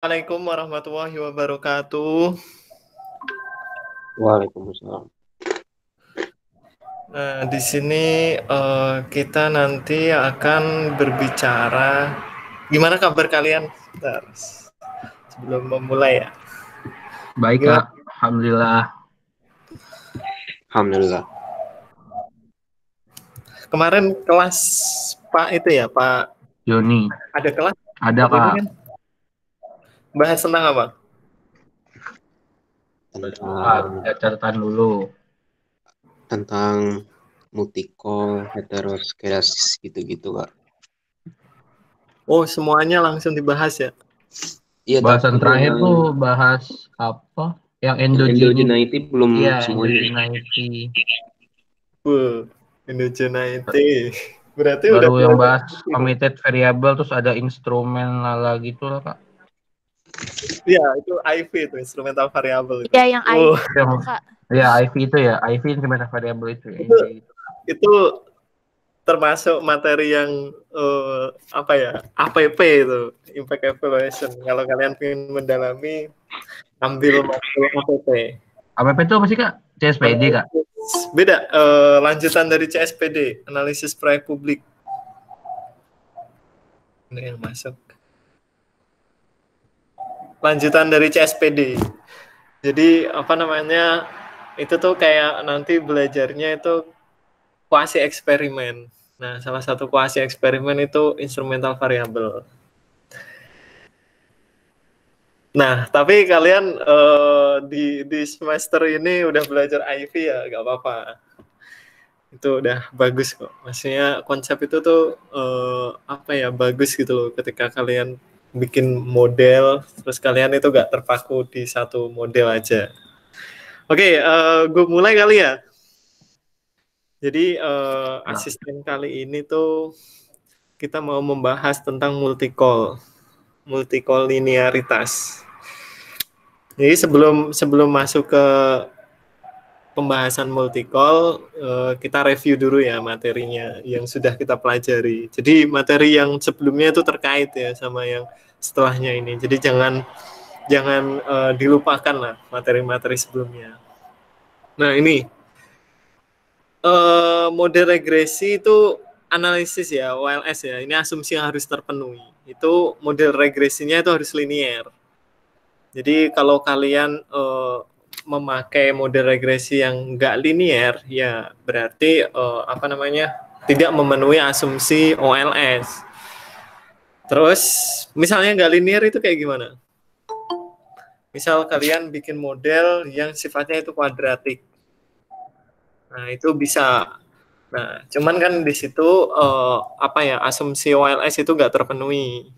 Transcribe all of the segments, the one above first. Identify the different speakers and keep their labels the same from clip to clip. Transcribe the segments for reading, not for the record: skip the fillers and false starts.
Speaker 1: Assalamualaikum warahmatullahi wabarakatuh.
Speaker 2: Waalaikumsalam.
Speaker 1: Nah, di sini kita nanti akan berbicara. Gimana kabar kalian? Bentar, sebelum memulai ya.
Speaker 3: Baik
Speaker 1: Gimana?
Speaker 3: Kak, Alhamdulillah.
Speaker 2: Alhamdulillah.
Speaker 1: Kemarin kelas Pak itu ya, Pak.
Speaker 3: Joni,
Speaker 1: Ada kelas?
Speaker 3: ada
Speaker 1: Joni
Speaker 3: Kak.
Speaker 1: kan? Bahas tentang apa?
Speaker 2: Tentang
Speaker 3: Catatan dulu.
Speaker 2: multicol, heterosclerosis gitu-gitu, Kak.
Speaker 1: Oh, semuanya langsung dibahas ya?
Speaker 2: Iya,
Speaker 3: Bahasan
Speaker 2: tapi
Speaker 3: terakhir
Speaker 2: yang
Speaker 3: tuh bahas apa? Yang
Speaker 2: endogeneity belum
Speaker 3: Iya,
Speaker 2: semuanya.
Speaker 3: endogeneity.
Speaker 1: Endogeneity. Berarti udah
Speaker 3: Baru yang
Speaker 1: belajar.
Speaker 3: bahas committed variable, terus ada instrumen lala gitu lah Kak.
Speaker 1: Iya, itu IV itu, instrumental variable itu.
Speaker 4: Ya, yang
Speaker 1: Oh.
Speaker 4: IV itu, Kak.
Speaker 3: Ya, IV itu ya, IV instrumental variable itu ya.
Speaker 1: Itu termasuk materi yang apa ya, APP itu, impact evaluation. Kalau kalian ingin mendalami, ambil matkul APP.
Speaker 3: APP itu apa sih Kak? CSPD Kak?
Speaker 1: Beda, lanjutan dari CSPD, analisis proyek publik. Ini yang masuk. Lanjutan dari CSPD. Jadi apa namanya, itu tuh kayak nanti belajarnya itu kuasi eksperimen. Nah, salah satu kuasi eksperimen itu instrumental variable. Nah, tapi kalian di semester ini udah belajar IV ya, nggak apa-apa. Itu udah bagus kok. Maksudnya konsep itu tuh apa ya, bagus gitu loh ketika kalian bikin model, terus kalian itu nggak terpaku di satu model aja. Oke, gue mulai kali ya. Jadi asisten kali ini tuh kita mau membahas tentang multicol linearitas. Jadi sebelum masuk ke pembahasan multicol, kita review dulu ya materinya yang sudah kita pelajari. Jadi materi yang sebelumnya itu terkait ya sama yang setelahnya ini. Jadi jangan dilupakan lah materi-materi sebelumnya. Nah ini model regresi itu analisis ya, OLS ya. Ini asumsi yang harus terpenuhi. Itu model regresinya itu harus linear. Jadi kalau kalian memakai model regresi yang nggak linear, ya berarti apa namanya, tidak memenuhi asumsi OLS. Terus misalnya nggak linear itu kayak gimana? Misal kalian bikin model yang sifatnya itu kuadratik. Nah, itu bisa. Nah, cuman kan di situ apa ya, asumsi OLS itu nggak terpenuhi.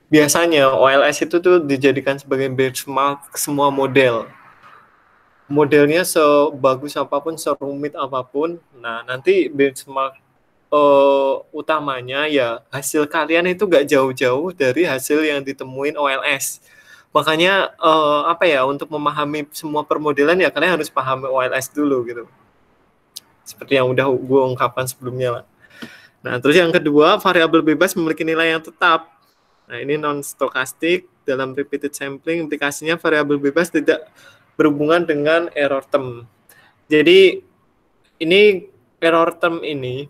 Speaker 1: Biasanya OLS itu tuh dijadikan sebagai benchmark semua model. Modelnya sebagus apapun, serumit apapun, nah nanti benchmark utamanya ya hasil kalian itu nggak jauh-jauh dari hasil yang ditemuin OLS. Makanya apa ya, untuk memahami semua permodelan ya kalian harus pahami OLS dulu gitu. Seperti yang udah gue ungkapkan sebelumnya lah. Nah, terus yang kedua, variabel bebas memiliki nilai yang tetap. Nah, ini non-stokastik. Dalam repeated sampling, implikasinya variabel bebas tidak berhubungan dengan error term. Jadi, ini error term ini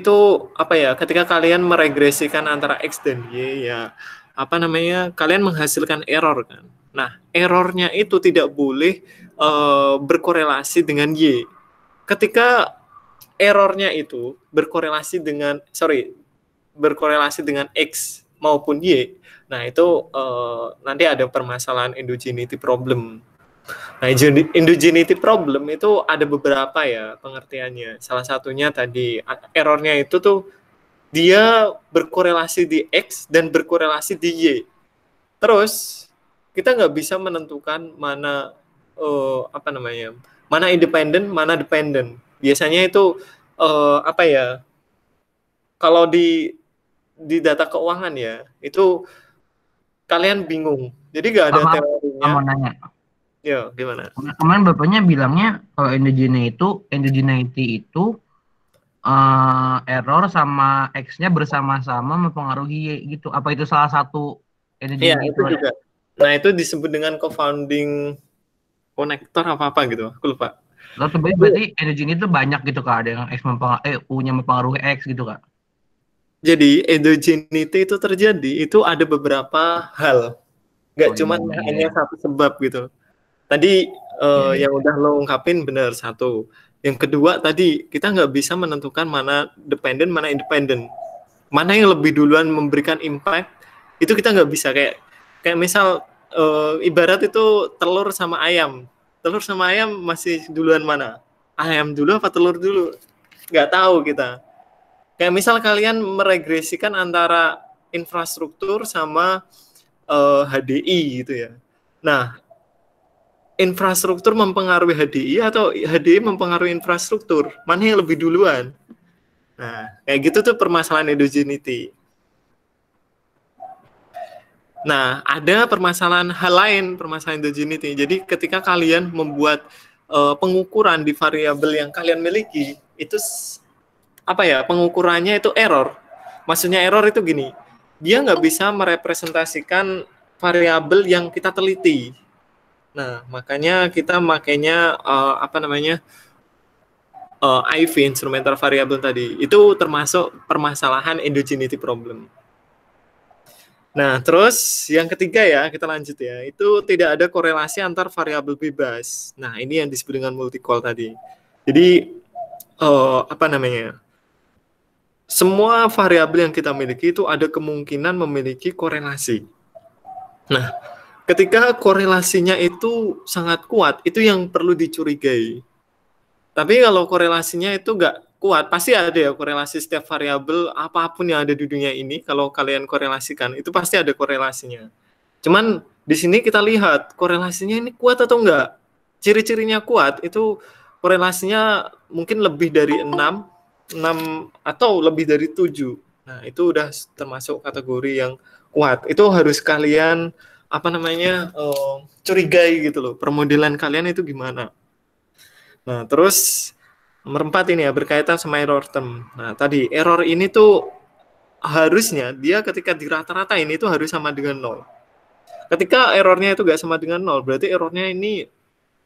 Speaker 1: tuh apa ya, ketika kalian meregresikan antara X dan Y, ya apa namanya, kalian menghasilkan error kan. Nah, errornya itu tidak boleh berkorelasi dengan Y. Ketika errornya itu berkorelasi dengan X maupun Y, nah itu nanti ada permasalahan endogeneity problem. Nah, endogeneity problem itu ada beberapa ya pengertiannya. Salah satunya tadi errornya itu tuh dia berkorelasi di X dan berkorelasi di Y. Terus kita nggak bisa menentukan mana apa namanya, mana independen, mana dependen. Biasanya itu apa ya? Kalau di data keuangan ya, itu kalian bingung. Jadi nggak ada teorinya.
Speaker 3: Mau nanya.
Speaker 1: Ya, gimana?
Speaker 3: Kemarin bapaknya bilangnya kalau endogeneity itu error sama X-nya bersama-sama mempengaruhi Y gitu. Apa itu salah satu
Speaker 1: Iya,
Speaker 3: Endogeneity
Speaker 1: itu
Speaker 3: itu.
Speaker 1: juga. Nah, itu disebut dengan co-founding connector apa gitu. Aku lupa.
Speaker 3: Lo sebenarnya berarti endogeneity itu banyak gitu kak, ada yang X U-nya mempengaruhi X gitu kak.
Speaker 1: Jadi endogeneity itu terjadi itu ada beberapa hal. Nggak
Speaker 3: Oh
Speaker 1: cuma
Speaker 3: iya
Speaker 1: hanya
Speaker 3: iya.
Speaker 1: satu sebab gitu. Tadi
Speaker 3: Iya iya.
Speaker 1: yang udah lo ungkapin benar satu. Yang kedua tadi kita nggak bisa menentukan mana dependen mana independen. Mana yang lebih duluan memberikan impact itu kita nggak bisa kayak misal ibarat itu telur sama ayam. Telur sama ayam masih duluan mana? Ayam dulu apa telur dulu? Nggak tahu kita. Kayak misal kalian meregresikan antara infrastruktur sama HDI gitu ya. Nah, infrastruktur mempengaruhi HDI atau HDI mempengaruhi infrastruktur? Mana yang lebih duluan? Nah, kayak gitu tuh permasalahan endogeneity. Nah, ada permasalahan hal lain, permasalahan endogeneity. Jadi ketika kalian membuat pengukuran di variabel yang kalian miliki, itu apa ya, pengukurannya itu error. Maksudnya error itu gini, dia nggak bisa merepresentasikan variabel yang kita teliti. Nah, makanya kita makainya apa namanya, IV, instrumental variable tadi. Itu termasuk permasalahan endogeneity problem. Nah, terus yang ketiga ya, kita lanjut ya. Itu tidak ada korelasi antar variabel bebas. Nah, ini yang disebut dengan multi-call tadi. Jadi, apa namanya, semua variabel yang kita miliki itu ada kemungkinan memiliki korelasi. Nah, ketika korelasinya itu sangat kuat, itu yang perlu dicurigai. Tapi kalau korelasinya itu nggak kuat, pasti ada ya korelasi setiap variabel apapun yang ada di dunia ini. Kalau kalian korelasikan, itu pasti ada korelasinya. Cuman di sini kita lihat korelasinya ini kuat atau enggak. Ciri-cirinya kuat itu korelasinya mungkin lebih dari 6 atau lebih dari 7. Nah, itu udah termasuk kategori yang kuat. Itu harus kalian apa namanya curigai gitu loh. Permodelan kalian itu gimana. Nah, terus nomor 4 ini ya berkaitan sama error term. Nah, tadi error ini tuh harusnya dia ketika dirata-ratain itu harus sama dengan 0. Ketika errornya itu nggak sama dengan 0, berarti errornya ini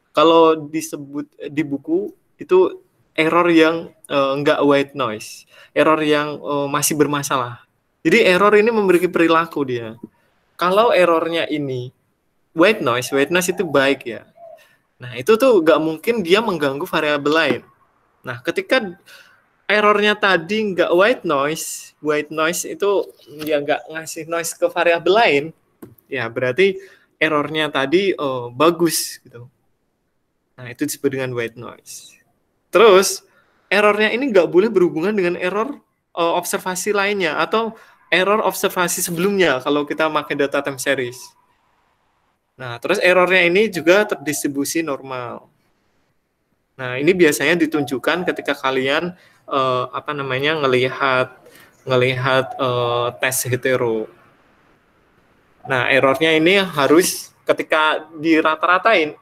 Speaker 1: kalau disebut di buku itu error yang nggak white noise, error yang masih bermasalah. Jadi error ini memiliki perilaku dia. Kalau errornya ini white noise itu baik ya. Nah, itu tuh nggak mungkin dia mengganggu variabel lain. Nah, ketika errornya tadi nggak white noise itu ya nggak ngasih noise ke variabel lain, ya berarti errornya tadi bagus gitu. Nah, itu disebut dengan white noise. Terus, errornya ini nggak boleh berhubungan dengan error observasi lainnya atau error observasi sebelumnya kalau kita pakai data time series. Nah, terus errornya ini juga terdistribusi normal. Nah, ini biasanya ditunjukkan ketika kalian apa namanya ngelihat tes hetero. Nah, errornya ini harus ketika dirata-ratain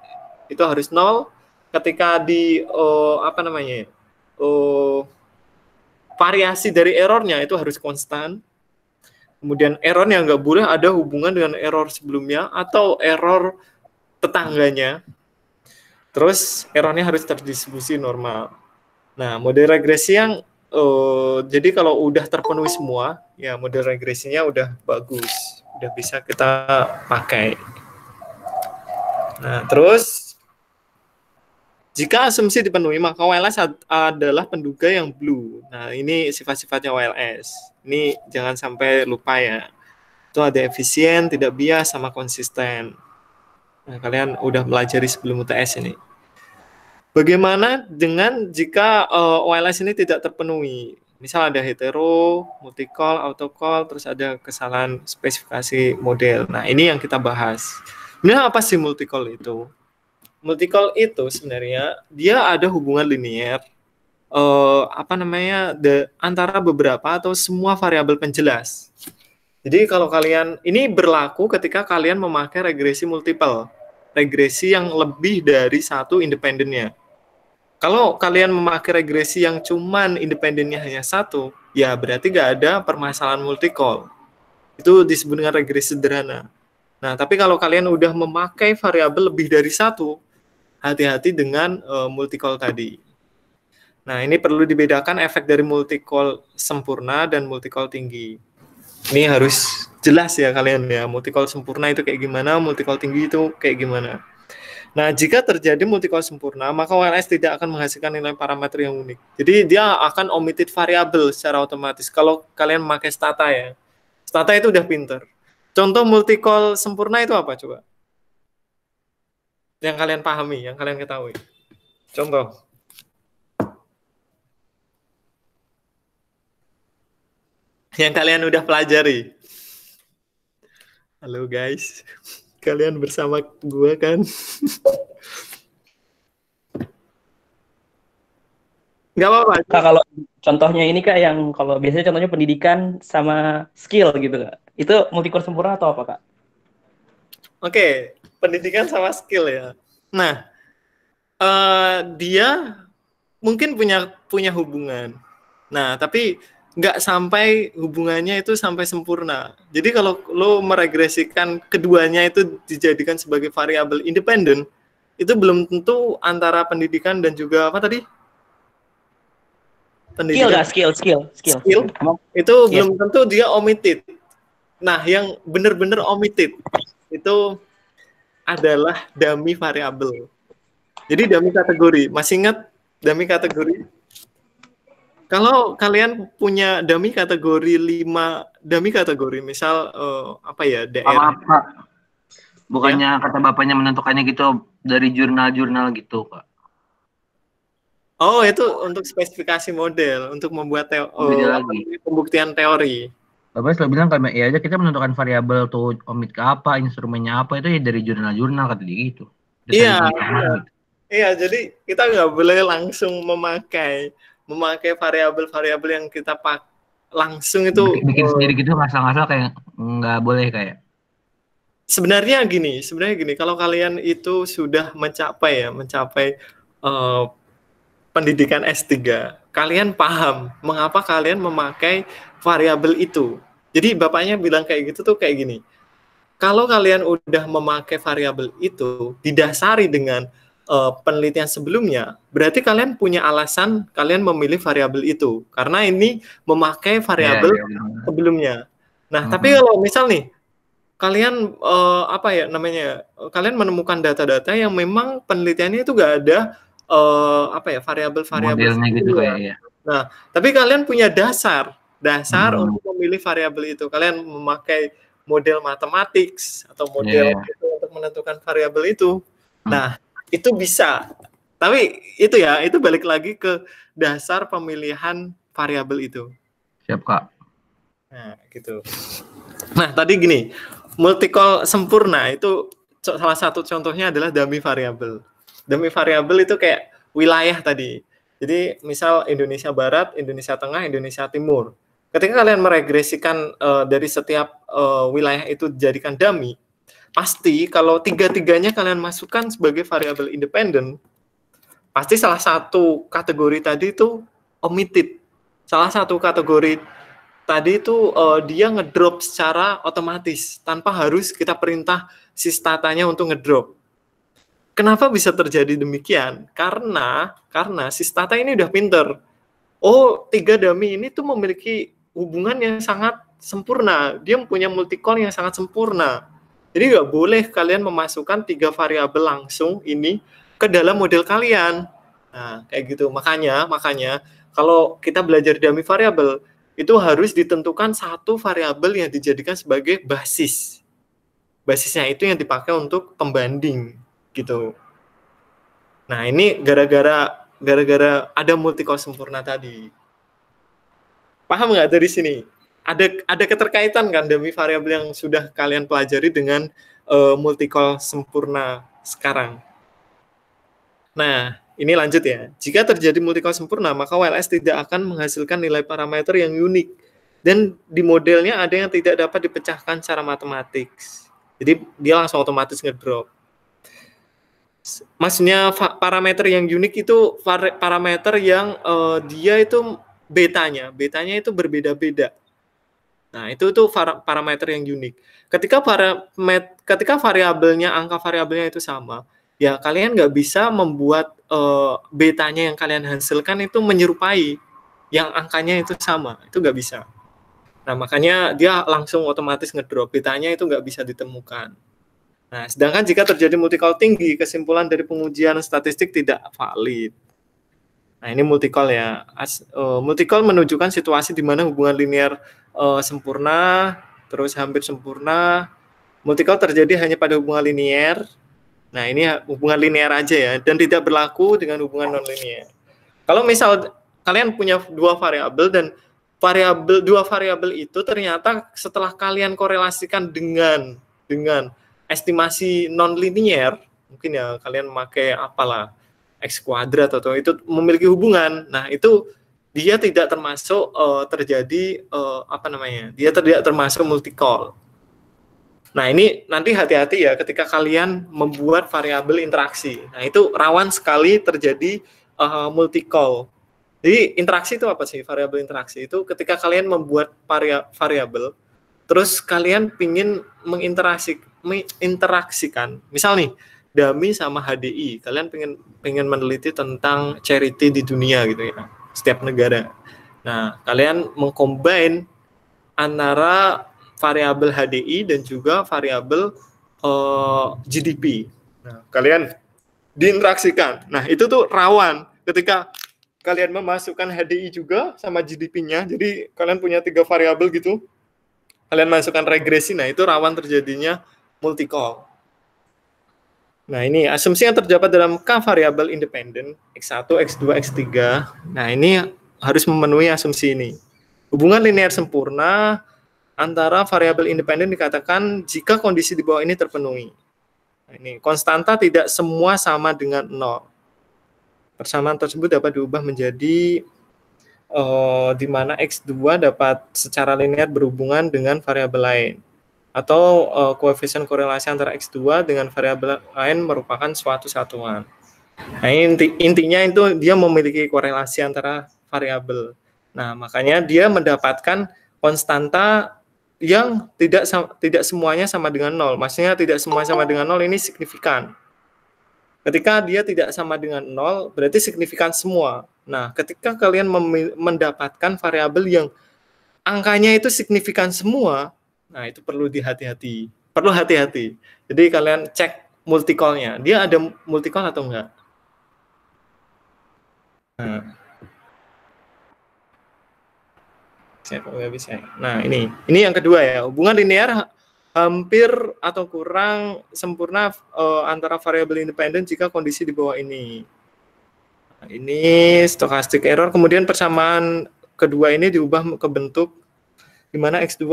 Speaker 1: itu harus 0, ketika di apa namanya variasi dari errornya itu harus konstan. Kemudian error yang nggak boleh ada hubungan dengan error sebelumnya atau error tetangganya. Terus errornya harus terdistribusi normal. Nah, model regresi yang jadi kalau udah terpenuhi semua, ya model regresinya udah bagus, udah bisa kita pakai. Nah, terus jika asumsi dipenuhi, maka WLS adalah penduga yang blue. Nah, ini sifat-sifatnya WLS. Ini jangan sampai lupa ya. Itu ada efisien, tidak bias, sama konsisten. Nah, kalian udah pelajari sebelum UTS ini. Bagaimana dengan jika WLS ini tidak terpenuhi? Misal ada hetero, multi-call, auto-call, terus ada kesalahan spesifikasi model. Nah, ini yang kita bahas. Sebenarnya apa sih multi-call itu? Multi-call itu sebenarnya dia ada hubungan linear apa namanya antara beberapa atau semua variabel penjelas. Jadi kalau kalian ini berlaku ketika kalian memakai regresi multiple, regresi yang lebih dari satu independennya. Kalau kalian memakai regresi yang cuman independennya hanya satu, ya berarti nggak ada permasalahan multi-call. Itu disebut dengan regresi sederhana. Nah, tapi kalau kalian udah memakai variabel lebih dari satu, hati-hati dengan multi-call tadi. Nah, ini perlu dibedakan efek dari multi-call sempurna dan multi-call tinggi. Ini harus jelas ya kalian ya, multi-call sempurna itu kayak gimana, multi-call tinggi itu kayak gimana. Nah, jika terjadi multi-call sempurna, maka OLS tidak akan menghasilkan nilai parameter yang unik. Jadi dia akan omitted variabel secara otomatis kalau kalian memakai stata ya. Stata itu udah pinter. Contoh multi-call sempurna itu apa coba? Yang kalian pahami, yang kalian ketahui. Contoh. Yang kalian udah pelajari. Halo guys. Kalian bersama gue kan? Nggak apa-apa.
Speaker 4: Kak, kalau contohnya ini Kak, yang kalau biasanya contohnya pendidikan sama skill gitu Kak. Itu multi-core sempurna atau apa Kak?
Speaker 1: Oke, pendidikan sama skill ya. Nah, dia mungkin punya hubungan. Nah, tapi nggak sampai hubungannya itu sampai sempurna. Jadi kalau lo meregresikan keduanya itu dijadikan sebagai variabel independen, itu belum tentu antara pendidikan dan juga apa tadi? Pendidikan.
Speaker 4: Skill.
Speaker 1: Itu belum tentu dia omitted. Nah, yang benar-benar omitted itu adalah dummy variabel. Jadi dummy kategori. Masih ingat dummy kategori? Kalau kalian punya dummy kategori 5 dummy kategori, misal apa ya, daerah.
Speaker 3: Pak. Bukannya kata bapaknya menentukannya gitu dari jurnal-jurnal gitu, Pak.
Speaker 1: Oh, itu untuk spesifikasi model, untuk membuat pembuktian teori.
Speaker 3: Bapak selalu bilang kayak ya aja kita menentukan variabel tuh omit ke apa, instrumennya apa, itu ya dari jurnal-jurnal kata dia gitu.
Speaker 1: Iya, iya, jadi kita nggak boleh langsung memakai variabel-variabel yang kita langsung itu
Speaker 3: bikin sendiri gitu ngasal-ngasal kayak nggak boleh kayak.
Speaker 1: Sebenarnya gini, kalau kalian itu sudah mencapai pendidikan S3, kalian paham mengapa kalian memakai variabel itu. Jadi bapaknya bilang kayak gitu tuh kayak gini. Kalau kalian udah memakai variabel itu didasari dengan penelitian sebelumnya, berarti kalian punya alasan kalian memilih variabel itu karena ini memakai variabel sebelumnya. Nah, tapi kalau misal nih kalian kalian menemukan data-data yang memang penelitiannya itu nggak ada variabel-variabel
Speaker 3: gitu kayak ya.
Speaker 1: Nah, tapi kalian punya dasar untuk memilih variabel itu. Kalian memakai model matematik atau model itu untuk menentukan variabel itu. Nah, itu bisa. Tapi itu balik lagi ke dasar pemilihan variabel itu.
Speaker 3: Siap, Kak.
Speaker 1: Nah, gitu. Nah, tadi gini, multi-call sempurna itu salah satu contohnya adalah dummy variabel. Dummy variabel itu kayak wilayah tadi. Jadi misal Indonesia Barat, Indonesia Tengah, Indonesia Timur. Ketika kalian meregresikan dari setiap wilayah itu dijadikan dummy, pasti kalau tiga-tiganya kalian masukkan sebagai variabel independen, pasti salah satu kategori tadi itu omitted. Salah satu kategori tadi itu dia ngedrop secara otomatis tanpa harus kita perintah si statanya untuk ngedrop. Kenapa bisa terjadi demikian? Karena si stata ini udah pinter. Oh, 3 dummy ini tuh memiliki hubungan yang sangat sempurna. Dia punya multi-call yang sangat sempurna. Jadi nggak boleh kalian memasukkan 3 variabel langsung ini ke dalam model kalian. Nah, kayak gitu. Makanya kalau kita belajar dummy variabel, itu harus ditentukan satu variabel yang dijadikan sebagai basis. Basisnya itu yang dipakai untuk pembanding gitu. Nah, ini gara-gara ada multi-call sempurna tadi. Paham nggak dari sini? Ada keterkaitan kan dummy variabel yang sudah kalian pelajari dengan multi-call sempurna sekarang. Nah, ini lanjut ya. Jika terjadi multi-call sempurna, maka OLS tidak akan menghasilkan nilai parameter yang unik. Dan di modelnya ada yang tidak dapat dipecahkan secara matematik. Jadi dia langsung otomatis ngedrop. Maksudnya parameter yang unik itu parameter yang dia itu betanya itu berbeda-beda. Nah, itu tuh parameter yang unik. Ketika variabelnya, angka variabelnya itu sama, ya kalian nggak bisa membuat betanya yang kalian hasilkan itu menyerupai yang angkanya itu sama. Itu nggak bisa. Nah, makanya dia langsung otomatis ngedrop. Betanya itu nggak bisa ditemukan. Nah, sedangkan jika terjadi multi-call tinggi, kesimpulan dari pengujian statistik tidak valid. Nah, ini multi-call ya. Multi-call menunjukkan situasi di mana hubungan linear sempurna, terus hampir sempurna. Multi-call terjadi hanya pada hubungan linear. Nah, ini hubungan linear aja ya, dan tidak berlaku dengan hubungan non-linear. Kalau misal kalian punya dua variabel dan dua variabel itu ternyata setelah kalian korelasikan dengan estimasi non-linear, mungkin ya kalian memakai apalah X kuadrat atau itu memiliki hubungan. Nah, itu dia tidak termasuk terjadi dia tidak termasuk multi-call. Nah, ini nanti hati-hati ya ketika kalian membuat variabel interaksi. Nah, itu rawan sekali terjadi multi-call. Jadi interaksi itu apa sih? Variabel interaksi itu ketika kalian membuat variabel, terus kalian ingin menginteraksikan, misal nih Dami sama HDI, kalian pengen meneliti tentang charity di dunia gitu ya, setiap negara. Nah, kalian mengcombine antara variabel HDI dan juga variabel GDP. Nah, kalian diinteraksikan. Nah, itu tuh rawan ketika kalian memasukkan HDI juga sama GDP-nya. Jadi kalian punya 3 variabel gitu. Kalian masukkan regresi. Nah, itu rawan terjadinya multi-call. Nah, ini asumsi yang terdapat dalam K variabel independen X1, X2, X3. Nah, ini harus memenuhi asumsi ini. Hubungan linear sempurna antara variabel independen dikatakan jika kondisi di bawah ini terpenuhi. Nah, ini konstanta tidak semua sama dengan 0. Persamaan tersebut dapat diubah menjadi di mana X2 dapat secara linear berhubungan dengan variabel lain. Atau koefisien korelasi antara X2 dengan variabel lain merupakan suatu satuan. Nah, intinya itu dia memiliki korelasi antara variabel. Nah, makanya dia mendapatkan konstanta yang tidak semuanya sama dengan 0. Maksudnya tidak semua sama dengan 0 ini signifikan. Ketika dia tidak sama dengan 0, berarti signifikan semua. Nah, ketika kalian mendapatkan variabel yang angkanya itu signifikan semua, nah itu perlu hati-hati. Jadi kalian cek multi-call-nya. Dia ada multi-call atau enggak? Nah, ini yang kedua ya. Hubungan linear hampir atau kurang sempurna antara variabel independen jika kondisi di bawah ini. Nah, ini stochastic error. Kemudian persamaan kedua ini diubah ke bentuk di mana X2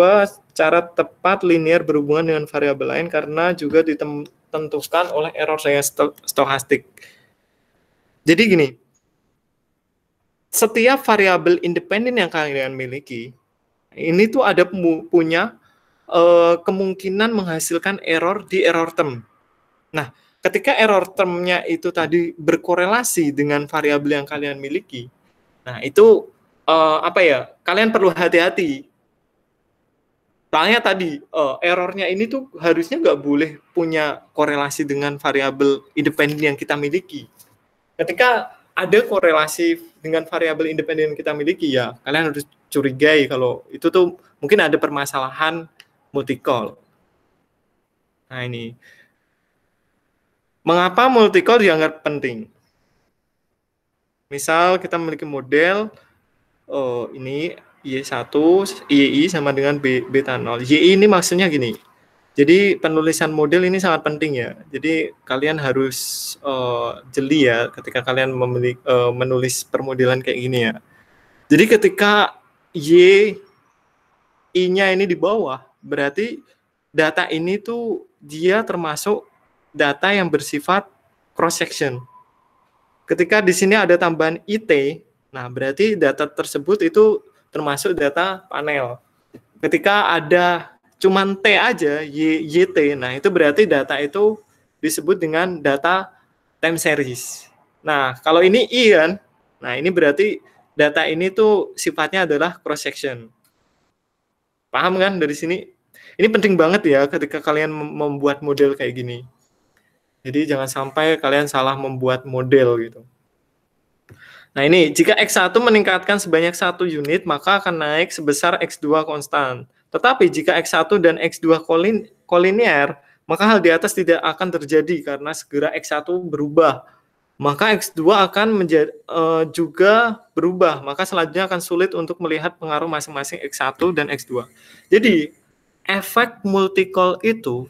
Speaker 1: secara tepat linear berhubungan dengan variabel lain karena juga ditentukan oleh error saya stochastik. Jadi gini, setiap variabel independen yang kalian miliki, ini tuh ada punya kemungkinan menghasilkan error di error term. Nah, ketika error termnya itu tadi berkorelasi dengan variabel yang kalian miliki, nah itu kalian perlu hati-hati. Soalnya tadi errornya ini tuh harusnya nggak boleh punya korelasi dengan variabel independen yang kita miliki. Ketika ada korelasi dengan variabel independen yang kita miliki, ya kalian harus curigai kalau itu tuh mungkin ada permasalahan multi-call. Nah, ini mengapa multi-call dianggap penting? Misal kita memiliki model ini Y1, YI sama dengan beta 0. YI ini maksudnya gini. Jadi penulisan model ini sangat penting ya. Jadi kalian harus jeli ya ketika kalian menulis permodelan kayak gini ya. Jadi ketika I-nya ini di bawah, berarti data ini tuh dia termasuk data yang bersifat cross section. Ketika di sini ada tambahan IT, nah berarti data tersebut itu termasuk data panel. Ketika ada cuman T aja, YT, nah itu berarti data itu disebut dengan data time series. Nah, kalau ini I kan, nah ini berarti data ini tuh sifatnya adalah cross section. Paham kan dari sini? Ini penting banget ya ketika kalian membuat model kayak gini. Jadi jangan sampai kalian salah membuat model gitu. Nah ini, jika X1 meningkatkan sebanyak 1 unit, maka akan naik sebesar X2 konstan. Tetapi jika X1 dan X2 kolinear, maka hal di atas tidak akan terjadi karena segera X1 berubah. Maka X2 akan juga berubah. Maka selanjutnya akan sulit untuk melihat pengaruh masing-masing X1 dan X2. Jadi, efek multicol itu,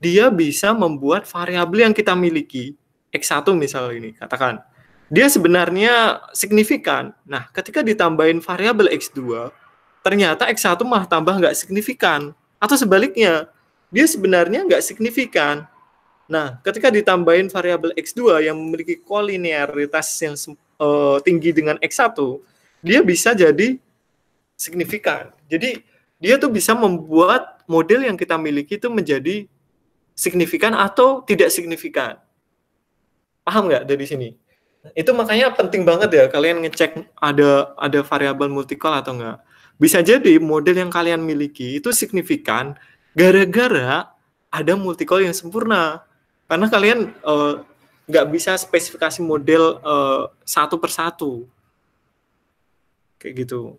Speaker 1: dia bisa membuat variabel yang kita miliki, X1 misalnya ini, katakan, dia sebenarnya signifikan. Nah, ketika ditambahin variabel X2, ternyata X1 malah tambah nggak signifikan. Atau sebaliknya, dia sebenarnya nggak signifikan. Nah, ketika ditambahin variabel X2 yang memiliki kolinearitas yang tinggi dengan X1, dia bisa jadi signifikan. Jadi, dia tuh bisa membuat model yang kita miliki itu menjadi signifikan atau tidak signifikan. Paham nggak dari sini? Itu makanya penting banget ya kalian ngecek ada variabel multicol atau enggak. Bisa jadi model yang kalian miliki itu signifikan gara-gara ada multicol yang sempurna. Karena kalian nggak bisa spesifikasi model satu persatu. Kayak gitu.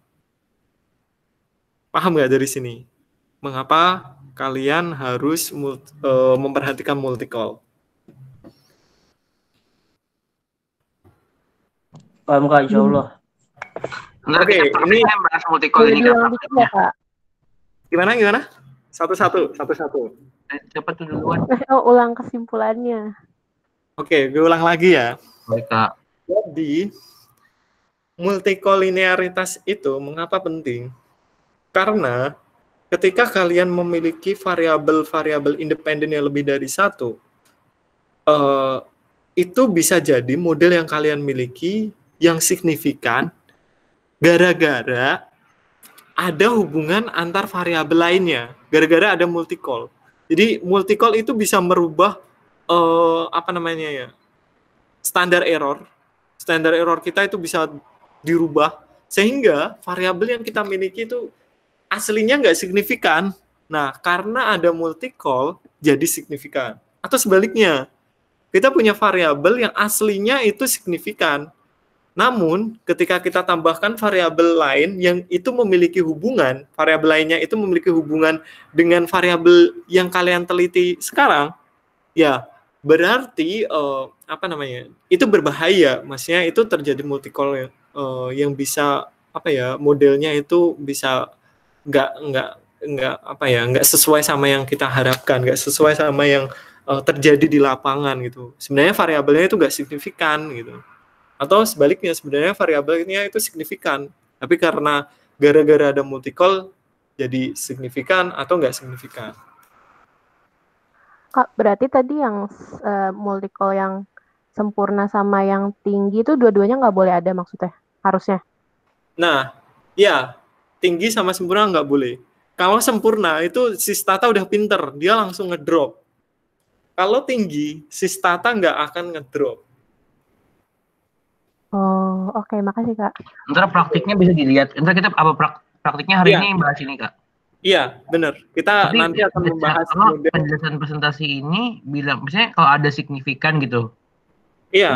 Speaker 1: Paham nggak dari sini? Mengapa kalian harus memperhatikan multicol?
Speaker 4: Paham Kak, insya Allah.
Speaker 1: Oke, ini
Speaker 3: bahas multicol ini kan.
Speaker 5: Ya, Kak.
Speaker 1: Gimana? Satu-satu.
Speaker 3: Cepat tuh duluan.
Speaker 5: Ulang kesimpulannya.
Speaker 1: Oke, gue ulang lagi ya.
Speaker 3: Baik, Kak.
Speaker 1: Jadi, multikolinearitas itu mengapa penting? Karena ketika kalian memiliki variabel-variabel independen yang lebih dari satu, itu bisa jadi model yang kalian miliki yang signifikan gara-gara ada hubungan antar variabel lainnya, gara-gara ada multicol. Jadi multicol itu bisa merubah standar error. Standar error kita itu bisa dirubah sehingga variabel yang kita miliki itu aslinya nggak signifikan. Nah, karena ada multicol jadi signifikan. Atau sebaliknya, kita punya variabel yang aslinya itu signifikan. Namun, ketika kita tambahkan variabel lain yang itu memiliki hubungan, variabel lainnya itu memiliki hubungan dengan variabel yang kalian teliti sekarang, ya berarti itu berbahaya. Maksudnya itu terjadi multicol yang bisa modelnya itu bisa nggak sesuai sama yang kita harapkan, nggak sesuai sama yang terjadi di lapangan gitu. Sebenarnya variabelnya itu nggak signifikan gitu. Atau sebaliknya, sebenarnya variabelnya itu signifikan, tapi karena gara-gara ada multicol jadi signifikan atau nggak signifikan.
Speaker 5: Kak, berarti tadi yang multicol yang sempurna sama yang tinggi itu dua-duanya nggak boleh ada maksudnya? Harusnya?
Speaker 1: Nah, ya, tinggi sama sempurna nggak boleh. Kalau sempurna itu si Stata udah pinter, dia langsung ngedrop. Kalau tinggi, si Stata nggak akan ngedrop.
Speaker 5: Oh, oke, makasih Kak.
Speaker 3: Ntar praktiknya bisa dilihat. Ntar kita praktiknya hari ini bahas ini, Kak.
Speaker 1: Iya, benar. Kita nanti akan membahas
Speaker 3: penjelasan presentasi ini bilang misalnya kalau ada signifikan gitu.
Speaker 1: Iya.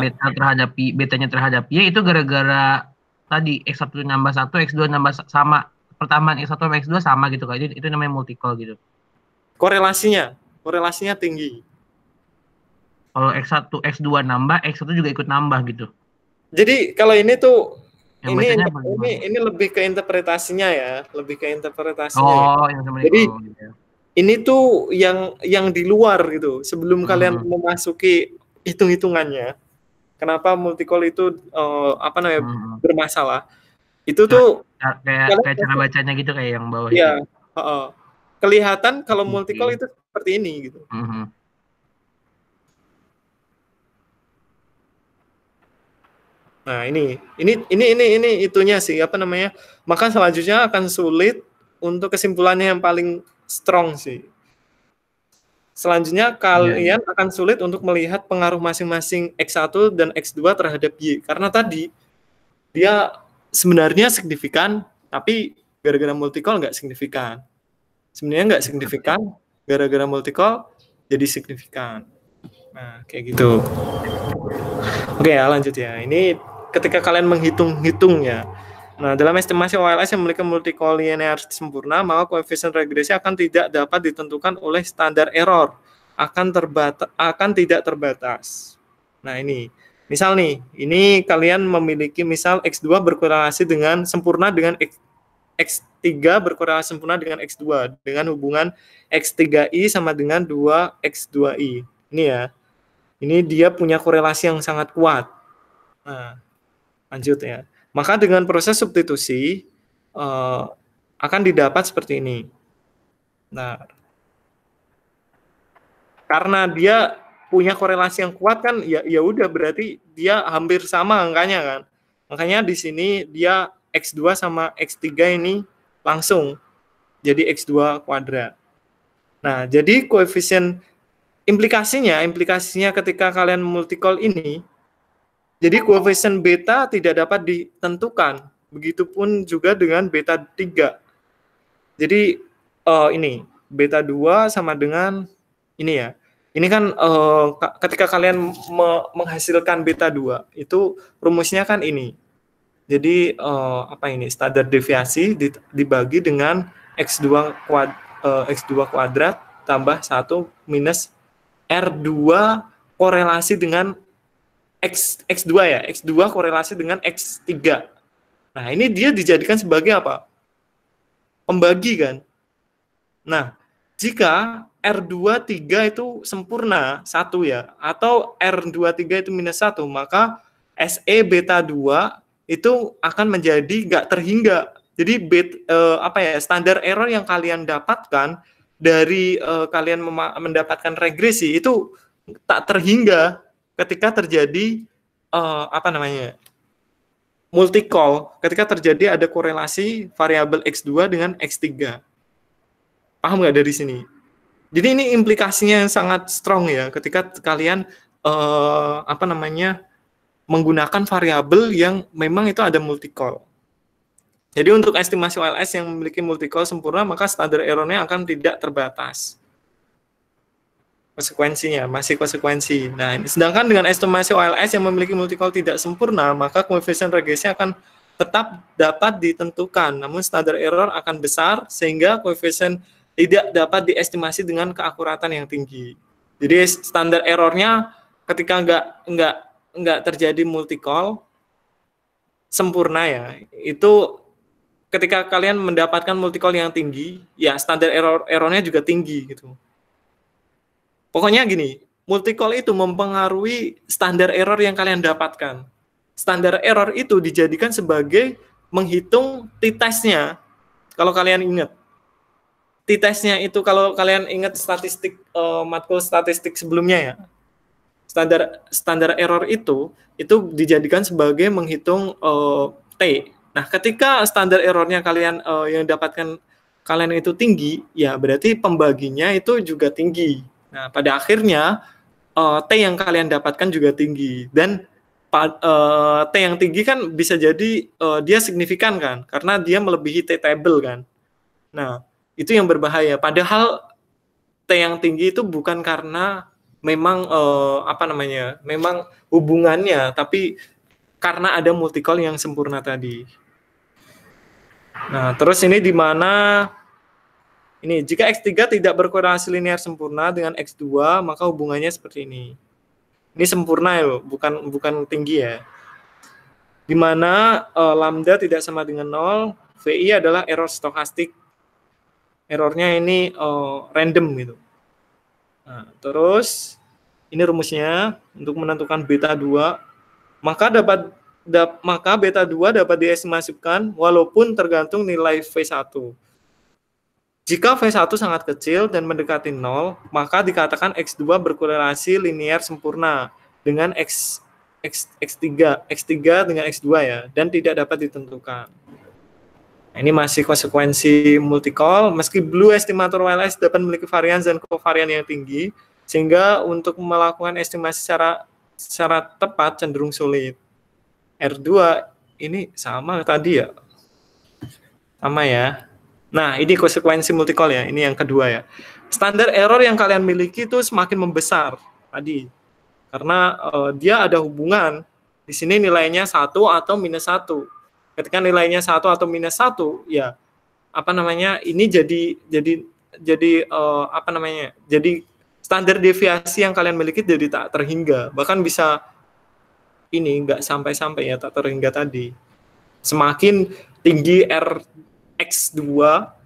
Speaker 3: Betanya terhadap Y itu gara-gara tadi X1 nambah 1, X2 nambah sama. Pertambahan X1 sama X2 sama gitu, Kak. Itu namanya multicol gitu.
Speaker 1: Korelasinya tinggi.
Speaker 3: Kalau X1, X2 nambah, X1 juga ikut nambah gitu.
Speaker 1: Jadi kalau ini tuh
Speaker 3: ini
Speaker 1: lebih ke interpretasinya ya,
Speaker 3: Jadi
Speaker 1: ini tuh yang di luar gitu. Sebelum kalian memasuki hitung-hitungannya, kenapa multicol itu bermasalah? Itu tuh
Speaker 3: kayak cara bacanya gitu kayak yang bawah
Speaker 1: itu. Kelihatan kalau multicol itu seperti ini gitu. Nah, ini itunya sih, maka selanjutnya akan sulit untuk kesimpulannya yang paling strong sih. Selanjutnya kalian akan sulit untuk melihat pengaruh masing-masing X1 dan X2 terhadap Y. Karena tadi dia sebenarnya signifikan, tapi gara-gara multicol nggak signifikan. sebenarnya nggak signifikan, gara-gara multicall jadi signifikan. Nah, kayak gitu. Oke ya, lanjut ya. Ini ketika kalian menghitung-hitung ya. Nah, dalam estimasi OLS yang memiliki multicall linear sempurna, maka koefisien regresi akan tidak dapat ditentukan oleh standar error, akan tidak terbatas. Nah, ini. Misal nih, ini kalian memiliki misal X2 berkorelasi dengan sempurna dengan X3 berkorelasi sempurna dengan X2 dengan hubungan X3I sama dengan 2X2I. Ini ya. Ini dia punya korelasi yang sangat kuat. Nah, lanjut ya. Maka dengan proses substitusi akan didapat seperti ini. Nah, karena dia punya korelasi yang kuat kan, ya udah berarti dia hampir sama angkanya kan. Makanya di sini dia X2 sama X3 ini langsung jadi X2 kuadrat. Nah, jadi koefisien implikasinya ketika kalian multicall ini, jadi koefisien beta tidak dapat ditentukan. Begitupun juga dengan beta 3. Jadi ini beta 2 sama dengan ini ya. Ini kan ketika kalian menghasilkan beta 2 itu rumusnya kan ini. Jadi apa ini? Standar deviasi dibagi dengan X2 kuadrat tambah 1 minus R2 korelasi dengan X2 ya, X2 korelasi dengan X3. Nah, ini dia dijadikan sebagai apa? Pembagi kan. Nah, jika R23 itu sempurna 1 ya, atau R23 itu minus 1, maka SE beta 2 itu akan menjadi nggak terhingga. Jadi standar error yang kalian dapatkan dari kalian mendapatkan regresi itu tak terhingga ketika terjadi multicall, ketika terjadi ada korelasi variabel X2 dengan X3. Paham nggak dari sini? Jadi ini implikasinya yang sangat strong ya, ketika kalian menggunakan variabel yang memang itu ada multicall. Jadi untuk estimasi OLS yang memiliki multicall sempurna, maka standar error-nya akan tidak terbatas. Konsekuensinya masih konsekuensi. Nah, sedangkan dengan estimasi OLS yang memiliki multicall tidak sempurna, maka koefisien regresi akan tetap dapat ditentukan, namun standar error akan besar sehingga koefisien tidak dapat diestimasi dengan keakuratan yang tinggi. Jadi standar errornya ketika nggak terjadi multicall sempurna ya, itu ketika kalian mendapatkan multicall yang tinggi, ya standar errornya juga tinggi gitu. Pokoknya gini, multicall itu mempengaruhi standar error yang kalian dapatkan. Standar error itu dijadikan sebagai menghitung t-testnya. Kalau kalian ingat, t-testnya itu kalau kalian ingat statistik matkul statistik sebelumnya ya, standar error itu dijadikan sebagai menghitung t. Nah, ketika standar errornya kalian yang dapatkan kalian itu tinggi, ya berarti pembaginya itu juga tinggi. Nah, pada akhirnya T yang kalian dapatkan juga tinggi, dan T yang tinggi kan bisa jadi dia signifikan kan, karena dia melebihi T table kan. Nah, itu yang berbahaya. Padahal T yang tinggi itu bukan karena memang memang hubungannya, tapi karena ada multicall yang sempurna tadi. Nah, terus ini di mana ini jika X3 tidak berkorelasi linear sempurna dengan X2, maka hubungannya seperti ini. Ini sempurna ya, bukan tinggi ya. Di mana lambda tidak sama dengan 0, VI adalah error stokastik. Errornya ini random gitu. Nah, terus ini rumusnya untuk menentukan beta 2, maka beta 2 dapat diestimasikan walaupun tergantung nilai V1. Jika V1 sangat kecil dan mendekati 0, maka dikatakan X2 berkorelasi linear sempurna dengan X3 dengan X2 ya, dan tidak dapat ditentukan. Nah, ini masih konsekuensi multicall, meski blue estimator OLS dapat memiliki varians dan kovarian yang tinggi, sehingga untuk melakukan estimasi secara tepat cenderung sulit. R2 ini sama tadi ya? Sama ya. Nah, ini konsekuensi multicall ya. Ini yang kedua ya. Standar error yang kalian miliki itu semakin membesar tadi. Karena dia ada hubungan. Di sini nilainya 1 atau -1. Ketika nilainya 1 atau -1, ya apa namanya? Ini jadi apa namanya? Jadi standar deviasi yang kalian miliki jadi tak terhingga. Bahkan bisa ini nggak sampai-sampai ya tak terhingga tadi. Semakin tinggi X2,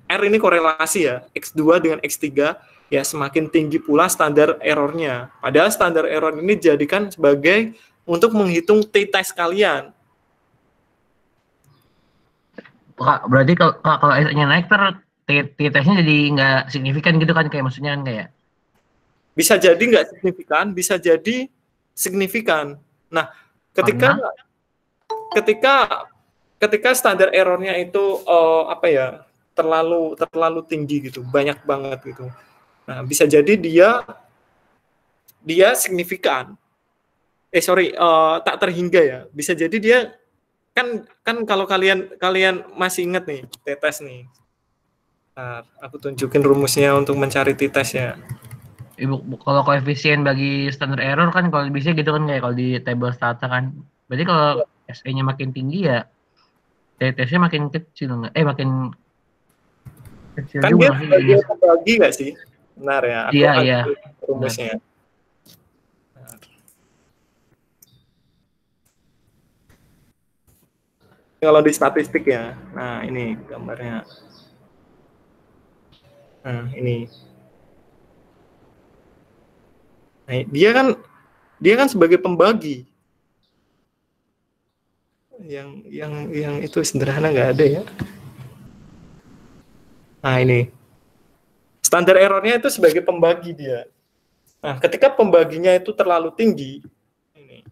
Speaker 1: R ini korelasi ya, X2 dengan X3, ya semakin tinggi pula standar errornya. Padahal standar error ini dijadikan sebagai untuk menghitung t-test kalian.
Speaker 3: Berarti kalau S-nya naik, t-testnya jadi nggak signifikan gitu kan, kayak maksudnya kan kayak?
Speaker 1: Bisa jadi nggak signifikan, bisa jadi signifikan. Nah, ketika standar errornya itu apa ya, terlalu tinggi gitu, banyak banget gitu. Nah, bisa jadi dia signifikan. Tak terhingga ya. Bisa jadi dia kan kalau kalian masih ingat nih t-test nih. Nah, aku tunjukin rumusnya untuk mencari t-test ya.
Speaker 3: Kalau koefisien bagi standar error kan kalau bisa gitu kan, kayak kalau di table stata kan. Berarti kalau SE-nya makin tinggi ya t-testnya makin kecil nggak? Makin kecil
Speaker 1: Kan
Speaker 3: juga
Speaker 1: dia pembagi nggak sih? Benar ya.
Speaker 3: Iya.
Speaker 1: Rumusnya. Kalau di statistik ya. Nah, ini gambarnya. Nah, ini. Nah, dia kan sebagai pembagi. Yang itu sederhana nggak ada ya. Nah, ini. Standar errornya itu sebagai pembagi dia. Nah, ketika pembaginya itu terlalu tinggi, ini.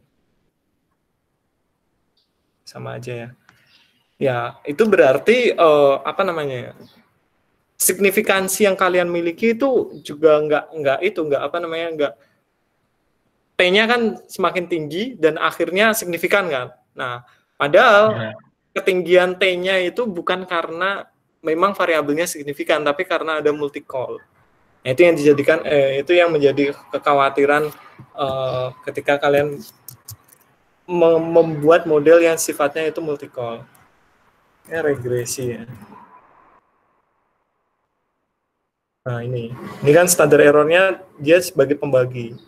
Speaker 1: Sama aja ya. Ya, itu berarti apa namanya? Signifikansi yang kalian miliki itu juga nggak T-nya kan semakin tinggi dan akhirnya signifikan kan. Nah, padahal ketinggian T-nya itu bukan karena memang variabelnya signifikan, tapi karena ada multicall. Nah, itu yang dijadikan itu yang menjadi kekhawatiran ketika kalian membuat model yang sifatnya itu multicall. Regresi ya. Nah, ini kan standar errornya dia sebagai pembagi.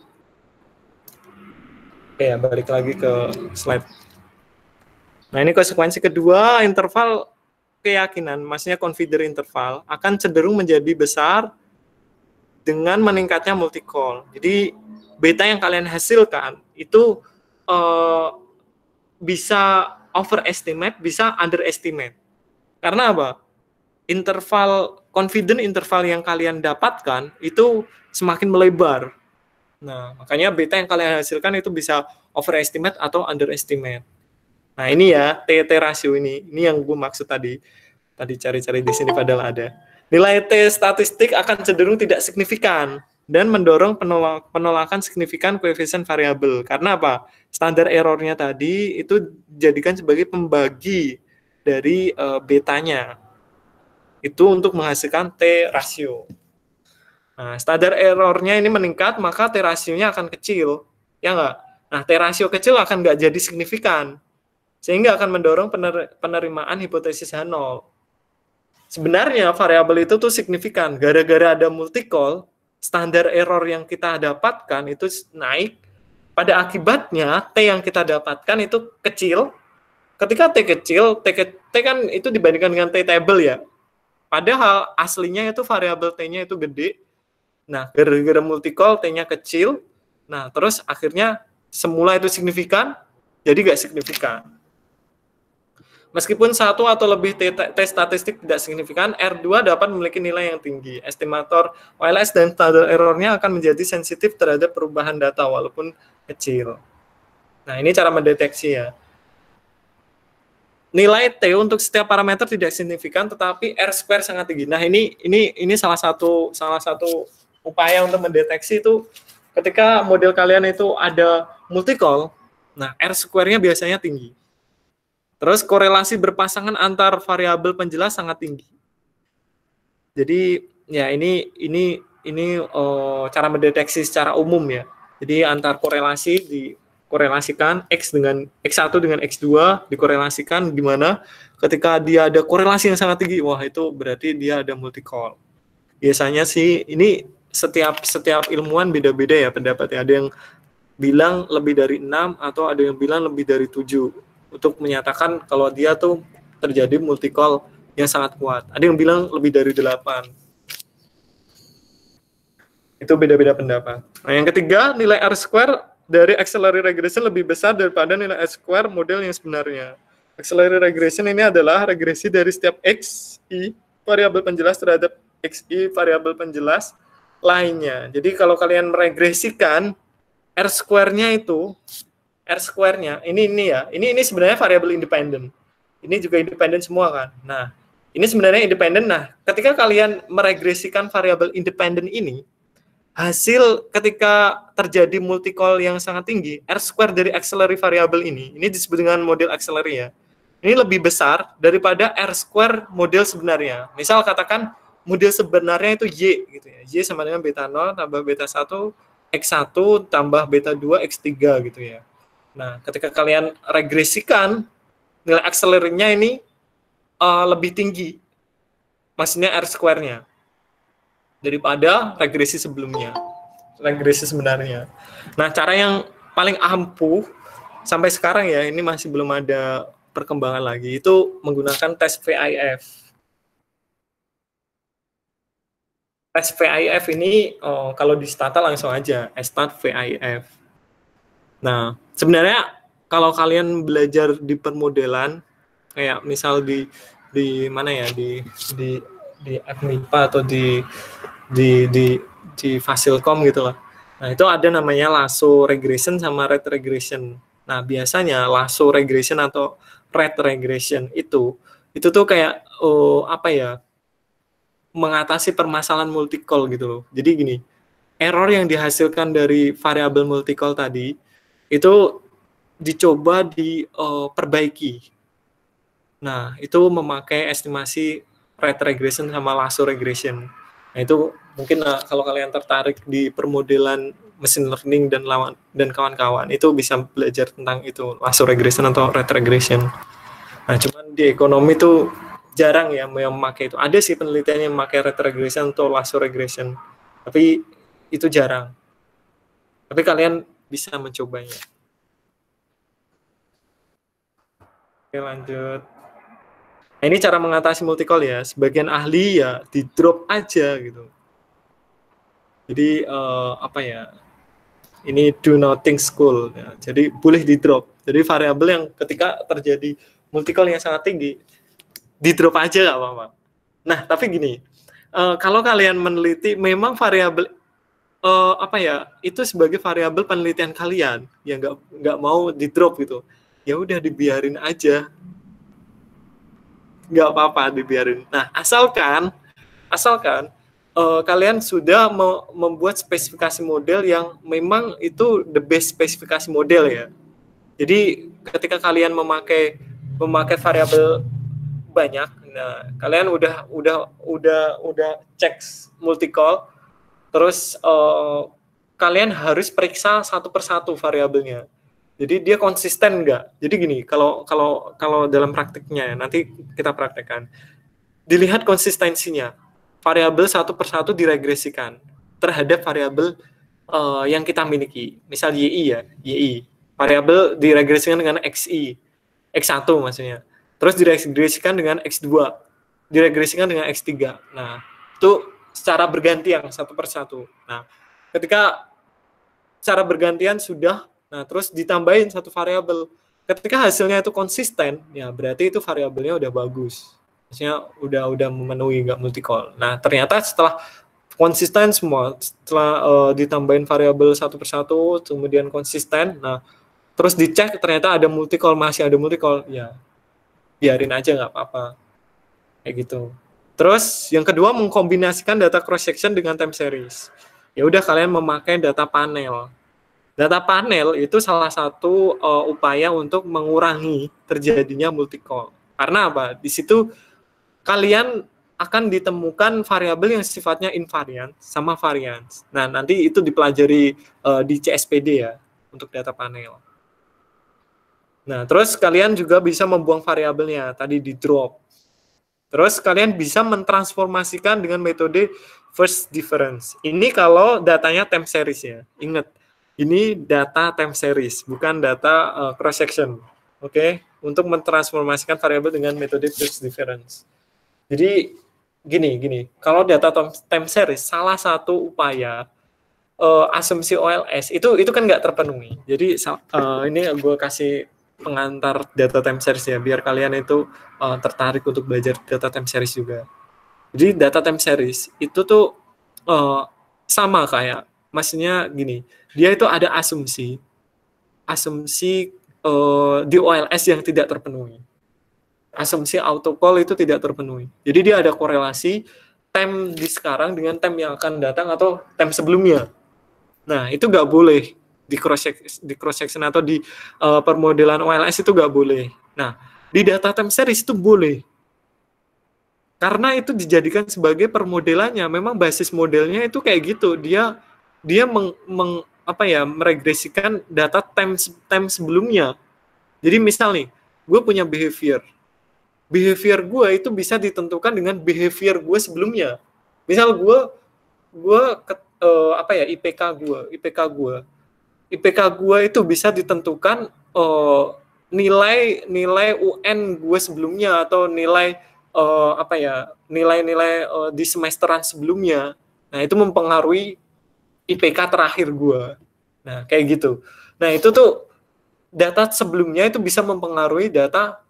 Speaker 1: Oke ya, balik lagi ke slide. Nah, ini konsekuensi kedua, interval keyakinan, maksudnya confidence interval akan cenderung menjadi besar dengan meningkatnya multicall. Jadi beta yang kalian hasilkan itu bisa overestimate, bisa underestimate. Karena apa? Confident interval yang kalian dapatkan itu semakin melebar. Nah, makanya beta yang kalian hasilkan itu bisa overestimate atau underestimate. Nah, ini ya T rasio ini yang gue maksud tadi cari-cari di sini padahal ada. Nilai T statistik akan cenderung tidak signifikan dan mendorong penolakan signifikan koefisien variabel. Karena apa? Standar errornya tadi itu dijadikan sebagai pembagi dari betanya. Itu untuk menghasilkan T rasio. Nah, standar errornya ini meningkat, maka T rasionya akan kecil. Ya nggak? Nah, T rasio kecil akan nggak jadi signifikan. Sehingga akan mendorong penerimaan hipotesis H0. Sebenarnya variabel itu tuh signifikan. Gara-gara ada multicall, standar error yang kita dapatkan itu naik. Pada akibatnya, T yang kita dapatkan itu kecil. Ketika T kecil, T kan itu dibandingkan dengan T table ya. Padahal aslinya itu variabel T-nya itu gede. Nah, gara-gara multicall T-nya kecil. Nah, terus akhirnya semula itu signifikan, jadi nggak signifikan. Meskipun satu atau lebih T statistik tidak signifikan, R2 dapat memiliki nilai yang tinggi. Estimator OLS dan standar errornya akan menjadi sensitif terhadap perubahan data walaupun kecil. Nah, ini cara mendeteksi ya. Nilai T untuk setiap parameter tidak signifikan, tetapi R² sangat tinggi. Nah, ini salah satu upaya untuk mendeteksi itu ketika model kalian itu ada multicall, nah R²-nya biasanya tinggi. Terus korelasi berpasangan antar variabel penjelas sangat tinggi. Jadi ya ini cara mendeteksi secara umum ya. Jadi antar korelasi dikorelasikan X1 dengan X2 dikorelasikan gimana ketika dia ada korelasi yang sangat tinggi, wah itu berarti dia ada multi-call. Biasanya sih ini setiap ilmuwan beda-beda ya pendapatnya. Ada yang bilang lebih dari 6 atau ada yang bilang lebih dari 7 untuk menyatakan kalau dia tuh terjadi multi-call yang sangat kuat. Ada yang bilang lebih dari 8. Itu beda-beda pendapat. Nah, yang ketiga, nilai R-square dari auxiliary regression lebih besar daripada nilai R-square model yang sebenarnya. Auxiliary regression ini adalah regresi dari setiap XI variabel penjelas terhadap XI variabel penjelas lainnya. Jadi kalau kalian meregresikan R-square-nya itu, R-square-nya, ini sebenarnya variabel independen. Ini juga independen semua kan. Nah, ini sebenarnya independen. Nah, ketika kalian meregresikan variabel independen ini, hasil ketika terjadi multi-call yang sangat tinggi, R-square dari auxiliary variabel ini disebut dengan model auxiliary ya, ini lebih besar daripada R-square model sebenarnya. Misal katakan model sebenarnya itu Y gitu ya. Y sama dengan beta 0 tambah beta 1 X1 tambah beta 2 X3 gitu ya. Nah, ketika kalian regresikan nilai auxiliary-nya ini lebih tinggi, maksudnya R-square-nya daripada regresi sebelumnya, regresi sebenarnya. Nah, cara yang paling ampuh sampai sekarang ya, ini masih belum ada perkembangan lagi, itu menggunakan tes VIF. Tes VIF ini kalau di Stata langsung aja stat VIF. Nah, sebenarnya kalau kalian belajar di permodelan kayak misal di mana ya, di FMIPA atau di Fasilkom gitu lah. Nah, itu ada namanya lasso regression sama rate regression. Nah, biasanya lasso regression atau rate regression itu tuh kayak apa ya, mengatasi permasalahan multi-call gitu loh. Jadi gini, error yang dihasilkan dari variabel multi-call tadi itu dicoba diperbaiki. Nah, itu memakai estimasi rate regression sama lasso regression. Nah, itu mungkin kalau kalian tertarik di permodelan machine learning dan kawan-kawan, itu bisa belajar tentang itu, lasso regression atau rate regression. Nah, cuman di ekonomi itu jarang ya yang memakai itu. Ada sih penelitian yang memakai rate regression atau lasso regression, tapi itu jarang. Tapi kalian bisa mencobanya. Oke, lanjut. Nah, ini cara mengatasi multi-call ya. Sebagian ahli ya di drop aja gitu. Jadi apa ya? Ini do nothing school. Ya. Jadi boleh di drop. Jadi variabel yang ketika terjadi multi-call yang sangat tinggi, di drop aja nggak apa-apa. Nah, tapi gini, kalau kalian meneliti memang variabel apa ya? Itu sebagai variabel penelitian kalian yang nggak mau di drop gitu. Ya udah dibiarin aja. Nggak apa-apa dibiarin. Nah, asalkan kalian sudah membuat spesifikasi model yang memang itu the best spesifikasi model ya. Jadi ketika kalian memakai variabel banyak, nah kalian udah cek multi-call, terus kalian harus periksa satu persatu variabelnya. Jadi dia konsisten nggak? Jadi gini, kalau dalam praktiknya nanti kita praktekkan, dilihat konsistensinya. Variabel satu persatu diregresikan terhadap variabel yang kita miliki. Misal YI ya, YI. Variabel diregresikan dengan XI, X1 maksudnya. Terus diregresikan dengan X2, diregresikan dengan X3. Nah, itu secara bergantian satu persatu. Nah, ketika secara bergantian sudah, nah terus ditambahin satu variabel. Ketika hasilnya itu konsisten, ya berarti itu variabelnya udah bagus. Maksudnya udah memenuhi, nggak multi-call. Nah, ternyata setelah konsisten semua, setelah ditambahin variabel satu persatu, kemudian konsisten, nah terus dicek ternyata ada multi-call, masih ada multi-call, ya biarin aja nggak apa-apa. Kayak gitu. Terus yang kedua, mengkombinasikan data cross-section dengan time series. Ya udah kalian memakai data panel. Data panel itu salah satu upaya untuk mengurangi terjadinya multi-call. Karena apa? Di situ kalian akan ditemukan variabel yang sifatnya invariant sama variance. Nah, nanti itu dipelajari di CSPD ya untuk data panel. Nah, terus kalian juga bisa membuang variabelnya tadi di drop. Terus kalian bisa mentransformasikan dengan metode first difference. Ini kalau datanya time series ya. Ingat, ini data time series, bukan data cross section. Oke, untuk mentransformasikan variabel dengan metode first difference. Jadi gini, kalau data time series salah satu upaya asumsi OLS itu kan nggak terpenuhi. Jadi ini gue kasih pengantar data time series ya, biar kalian itu tertarik untuk belajar data time series juga. Jadi data time series itu tuh sama kayak, maksudnya gini, dia itu ada asumsi di OLS yang tidak terpenuhi. Asumsi autocall itu tidak terpenuhi. Jadi dia ada korelasi time di sekarang dengan time yang akan datang atau time sebelumnya. Nah, itu nggak boleh di cross section atau di permodelan OLS itu nggak boleh. Nah, di data time series itu boleh. Karena itu dijadikan sebagai permodelannya. Memang basis modelnya itu kayak gitu. Dia meregresikan data time sebelumnya. Jadi misal nih, gue punya behavior gue itu bisa ditentukan dengan behavior gue sebelumnya. Misal IPK gue itu bisa ditentukan nilai UN gue sebelumnya atau nilai di semesteran sebelumnya. Nah, itu mempengaruhi IPK terakhir gue. Nah, kayak gitu. Nah, itu tuh data sebelumnya itu bisa mempengaruhi data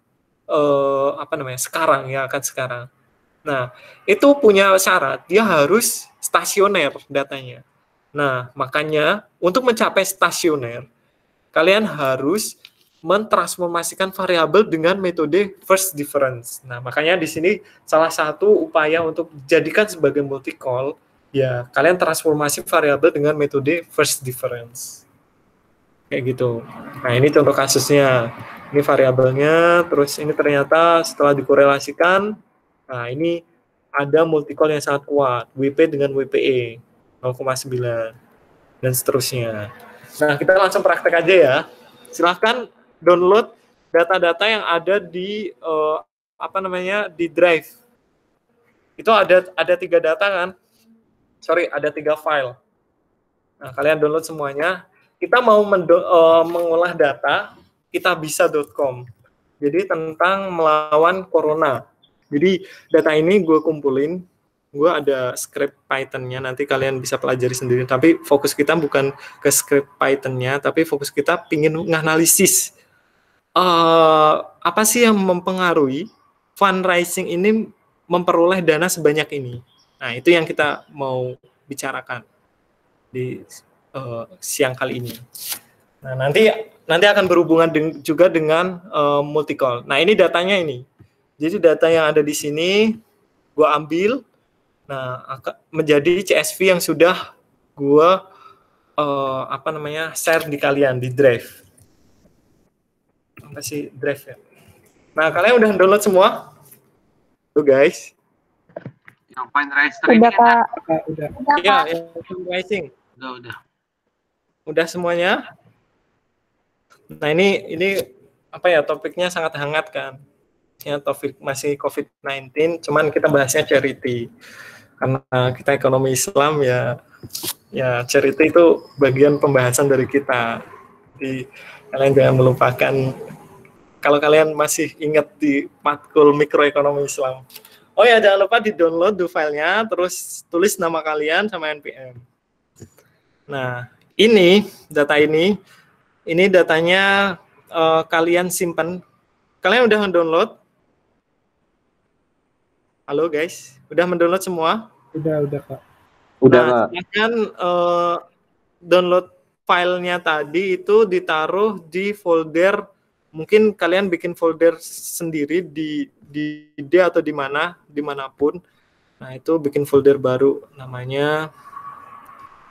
Speaker 1: sekarang. Nah, itu punya syarat, dia harus stasioner datanya. Nah, makanya untuk mencapai stasioner, kalian harus mentransformasikan variabel dengan metode first difference. Nah, makanya di sini salah satu upaya untuk dijadikan sebagai multi-call, ya kalian transformasi variabel dengan metode first difference. Kayak gitu. Nah, ini contoh kasusnya. Ini variabelnya, terus ini ternyata setelah dikorelasikan, nah ini ada multi-call yang sangat kuat, WP dengan WPE 0,9 dan seterusnya. Nah, kita langsung praktek aja ya. Silahkan download data-data yang ada di di Drive. Itu ada 3 data kan? Ada 3 file. Nah, kalian download semuanya. Kita mau mengolah data kitabisa.com. Jadi tentang melawan corona. Jadi data ini gue kumpulin, gue ada script Python-nya, nanti kalian bisa pelajari sendiri. Tapi fokus kita bukan ke script Python-nya, tapi fokus kita pingin nganalisis apa sih yang mempengaruhi fundraising ini memperoleh dana sebanyak ini. Nah, itu yang kita mau bicarakan di siang kali ini. Nah, nanti akan berhubungan juga dengan multi-call. Nah, ini datanya ini. Jadi data yang ada di sini gue ambil, nah menjadi CSV yang sudah gue share di kalian di Drive. Apa sih Drive ya? Nah, kalian udah download semua? Tuh guys.
Speaker 2: Yang fundraiser ini
Speaker 5: Kak.
Speaker 1: Udah. Iya, yang fundraising. Udah semuanya? Nah, ini topiknya sangat hangat kan. Ya, topik masih COVID-19, cuman kita bahasnya charity. Karena kita ekonomi Islam ya charity itu bagian pembahasan dari kita. Jadi kalian jangan melupakan, kalau kalian masih ingat di matkul mikroekonomi Islam. Oh ya, jangan lupa di-download filenya, terus tulis nama kalian sama NPM. Nah, ini datanya kalian simpan. Kalian udah mendownload? Halo guys, udah mendownload semua?
Speaker 6: Udah Kak.
Speaker 2: Udah Kak.
Speaker 1: Silahkan download filenya tadi itu ditaruh di folder. Mungkin kalian bikin folder sendiri di D atau dimanapun. Nah, itu bikin folder baru, namanya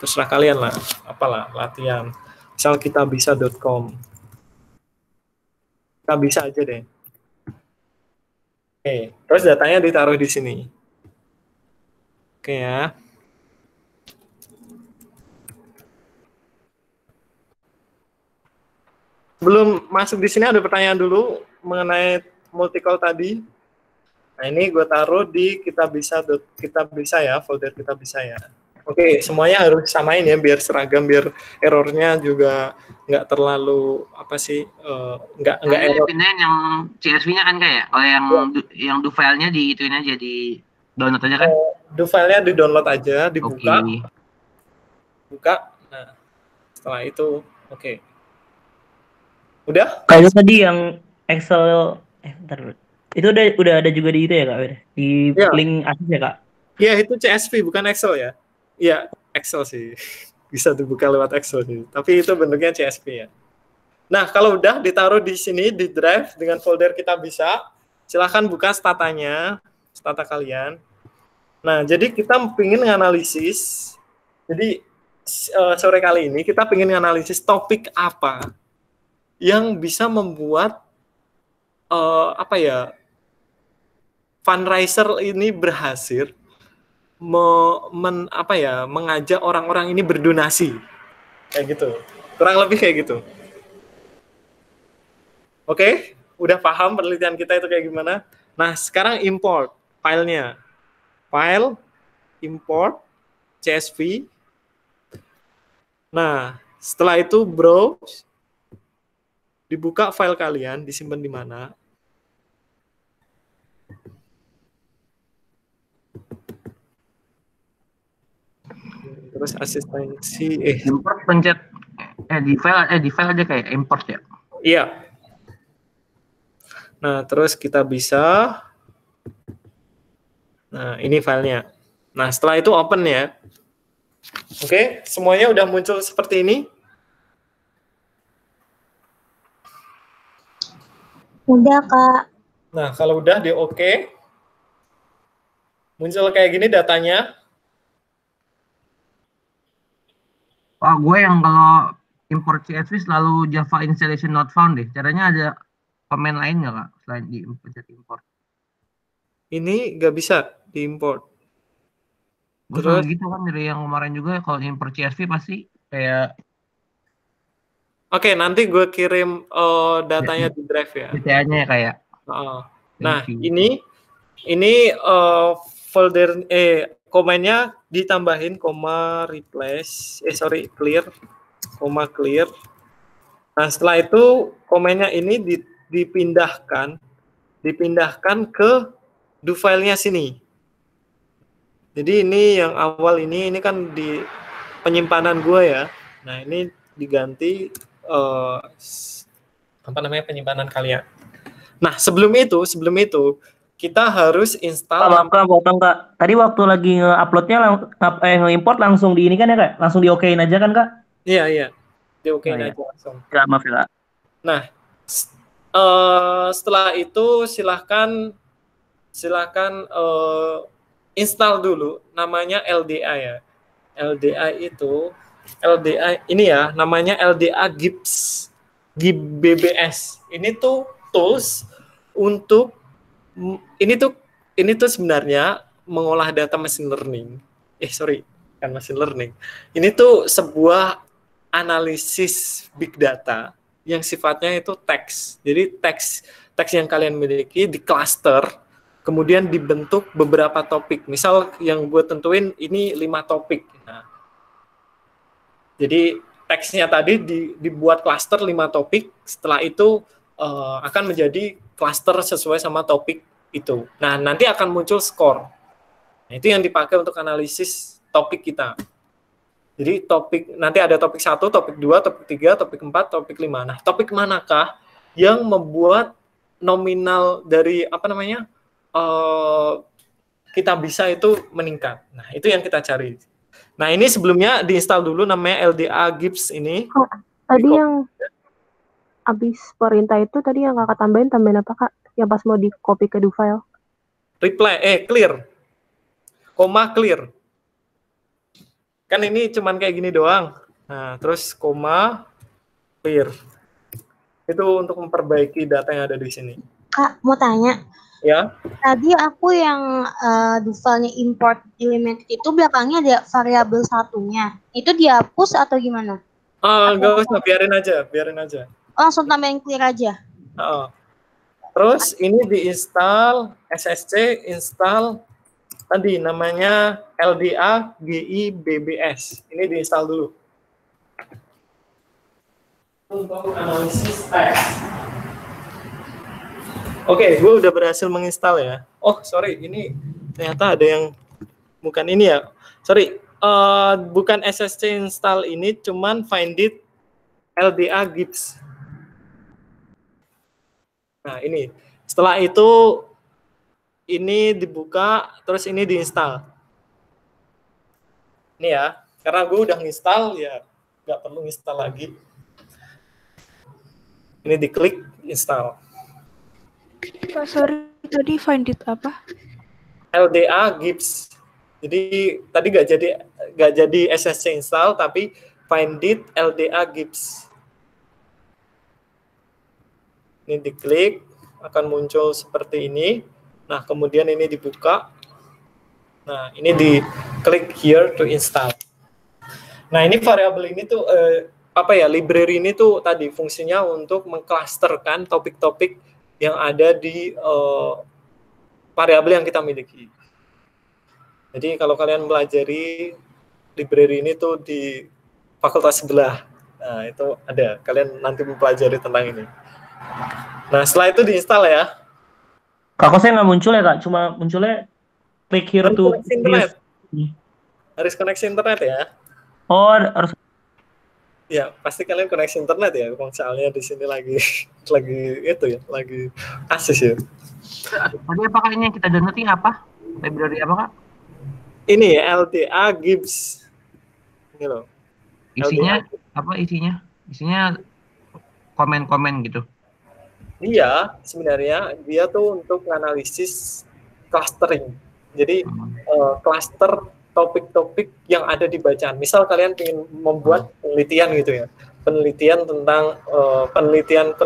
Speaker 1: terserah kalian lah, apalah, latihan. Misal kitabisa.com. Kita bisa aja deh. Oke, terus datanya ditaruh di sini. Oke ya. Belum masuk di sini ada pertanyaan dulu mengenai multi-call tadi. Nah, ini gue taruh di kita bisa ya, folder kita bisa ya. Oke, semuanya harus samain ya biar seragam, biar errornya juga nggak terlalu apa sih, nggak error.
Speaker 3: Pindahin yang CSV-nya kan kayak, kalau yang do file-nya diituin aja, di download aja kan?
Speaker 1: Do file-nya di-download aja, dibuka.
Speaker 3: Oke.
Speaker 1: Buka. Nah, setelah itu oke. Udah?
Speaker 4: Kalau tadi yang Excel, bentar dulu. Itu udah ada juga di itu ya Kak? Di
Speaker 1: Ya.
Speaker 4: link asis ya Kak?
Speaker 1: Iya, itu CSV bukan Excel ya. Iya, Excel sih. Bisa dibuka lewat Excel sih. Tapi itu bentuknya CSV ya. Nah, kalau udah ditaruh di sini di drive dengan folder kita bisa, silahkan buka statanya, stata kalian. Nah, jadi kita ingin menganalisis. Jadi sore kali ini kita ingin menganalisis topik apa yang bisa membuat fundraiser ini berhasil mengajak orang-orang ini berdonasi, kayak gitu, kurang lebih kayak gitu. Oke, udah paham penelitian kita itu kayak gimana? Nah, sekarang import filenya, file, import, CSV. Nah, setelah itu browse, dibuka file kalian, disimpan di mana? Terus asistensi
Speaker 3: import pencet di file aja kayak import ya.
Speaker 1: Iya. Nah, terus kita bisa, nah ini filenya. Nah, setelah itu open ya. Oke, semuanya udah muncul seperti ini.
Speaker 6: Udah Kak.
Speaker 1: Nah, kalau udah di oke. Muncul kayak gini datanya.
Speaker 3: Wah, gue yang kalau import CSV selalu Java installation not found deh. Caranya ada komen lain nggak Kak selain di import?
Speaker 1: Ini nggak bisa diimport.
Speaker 3: Terus gitu kan dari yang kemarin juga kalau import CSV pasti kayak.
Speaker 1: Oke, nanti gue kirim datanya di drive ya.
Speaker 3: DTA-nya kayak.
Speaker 1: Nah, ini folder komennya ditambahin koma replace clear koma clear. Nah, setelah itu komennya ini dipindahkan ke do file-nya sini. Jadi ini yang awal ini kan di penyimpanan gue ya. Nah, ini diganti penyimpanan kalian. Nah, sebelum itu kita harus install.
Speaker 4: Maaf Kak, potong Kak. Tadi waktu lagi nge-uploadnya nge-import langsung di ini kan ya Kak? Langsung di-okein aja kan Kak?
Speaker 1: Iya. Di-okein aja langsung.
Speaker 4: Ya, maaf ya Kak.
Speaker 1: Nah, setelah itu silahkan install dulu namanya LDA ya. LDA ini ya, namanya LDA GIBS BBS. Ini tuh tools untuk ini tuh sebenarnya mengolah data machine learning. Bukan machine learning. Ini tuh sebuah analisis big data yang sifatnya itu teks. Jadi teks yang kalian miliki di cluster, kemudian dibentuk beberapa topik. Misal yang gue tentuin ini 5 topik. Nah, jadi teksnya tadi dibuat cluster 5 topik. Setelah itu akan menjadi cluster sesuai sama topik itu. Nah, nanti akan muncul skor. Nah, itu yang dipakai untuk analisis topik kita. Jadi nanti ada topik 1, topik 2, topik 3, topik 4, topik 5. Nah, topik manakah yang membuat nominal dari kita bisa itu meningkat. Nah, itu yang kita cari. Nah, ini sebelumnya diinstal dulu namanya LDA GIBS ini.
Speaker 5: Tadi yang habis perintah itu tadi yang Kakak tambahin apa Kak? Yang pas mau di copy ke do file.
Speaker 1: Clear. Koma clear. Kan ini cuman kayak gini doang. Nah, terus koma clear. Itu untuk memperbaiki data yang ada di sini.
Speaker 6: Kak, mau tanya.
Speaker 1: Ya.
Speaker 6: Tadi aku yang defaultnya import delimited itu belakangnya ada variabel satunya. Itu dihapus atau gimana?
Speaker 1: Nggak usah, biarin aja.
Speaker 6: Langsung tambahin clear aja.
Speaker 1: Terus ini diinstal SSC, install tadi namanya LDA GI BBS. Ini diinstal dulu. Untuk analisis teks. Oke, gue udah berhasil menginstal ya. Oh, sorry, ini ternyata ada yang bukan ini ya. Sorry, bukan SSC install ini, cuman find it LDA Gibbs. Nah, ini. Setelah itu ini dibuka, terus ini diinstal. Ini ya, karena gue udah nginstal ya, nggak perlu install lagi. Ini diklik install.
Speaker 7: Pak, sorry, tadi find it apa?
Speaker 1: LDA Gibbs. Jadi tadi nggak jadi SSC install, tapi find it LDA Gibbs. Ini diklik, akan muncul seperti ini. Nah, kemudian ini dibuka. Nah, ini diklik here to install. Nah, ini variabel ini tuh library ini tuh tadi fungsinya untuk mengklasterkan topik-topik yang ada di variabel yang kita miliki. Jadi kalau kalian pelajari library ini tuh di fakultas sebelah, nah itu ada. Kalian nanti mempelajari tentang ini. Nah setelah itu diinstal ya.
Speaker 4: Kak, saya nggak muncul ya kak, cuma munculnya click here to
Speaker 1: internet. Harus koneksi internet ya.
Speaker 4: Oh, harus.
Speaker 1: Ya, pasti kalian koneksi internet ya. Soalnya di sini lagi akses ya.
Speaker 3: Tadi apakah ini yang kita downloading apa? Library apa kak?
Speaker 1: Ini LDA Gibbs. Ini loh.
Speaker 3: Isinya
Speaker 1: LDA.
Speaker 3: apa isinya? Isinya komen-komen gitu.
Speaker 1: Iya, sebenarnya dia tuh untuk analisis clustering. Jadi cluster topik-topik yang ada di bacaan. Misal kalian ingin membuat penelitian gitu ya, penelitian tentang penelitian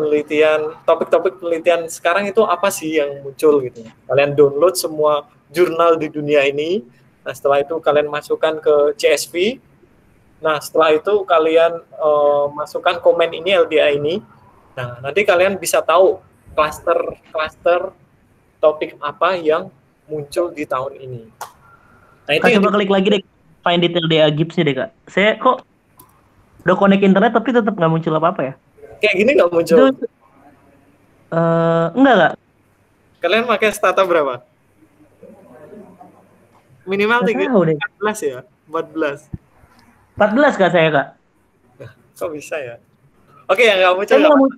Speaker 1: topik-topik penelitian sekarang itu apa sih yang muncul gitu. Kalian download semua jurnal di dunia ini. Nah setelah itu kalian masukkan ke CSV. Nah setelah itu kalian masukkan komen ini LDA ini. Nah nanti kalian bisa tahu cluster topik apa yang muncul di tahun ini. Nah, itu
Speaker 4: coba klik lagi deh, find it LDA Gibbs-nya deh kak. Saya kok udah connect internet tapi tetap nggak muncul apa-apa ya?
Speaker 1: Kayak gini nggak muncul?
Speaker 4: Enggak kak.
Speaker 1: Kalian pakai stata berapa? Minimal 14 ya? 14.
Speaker 4: 14 kak saya kak.
Speaker 1: Kok bisa ya? Oke, ya nggak muncul.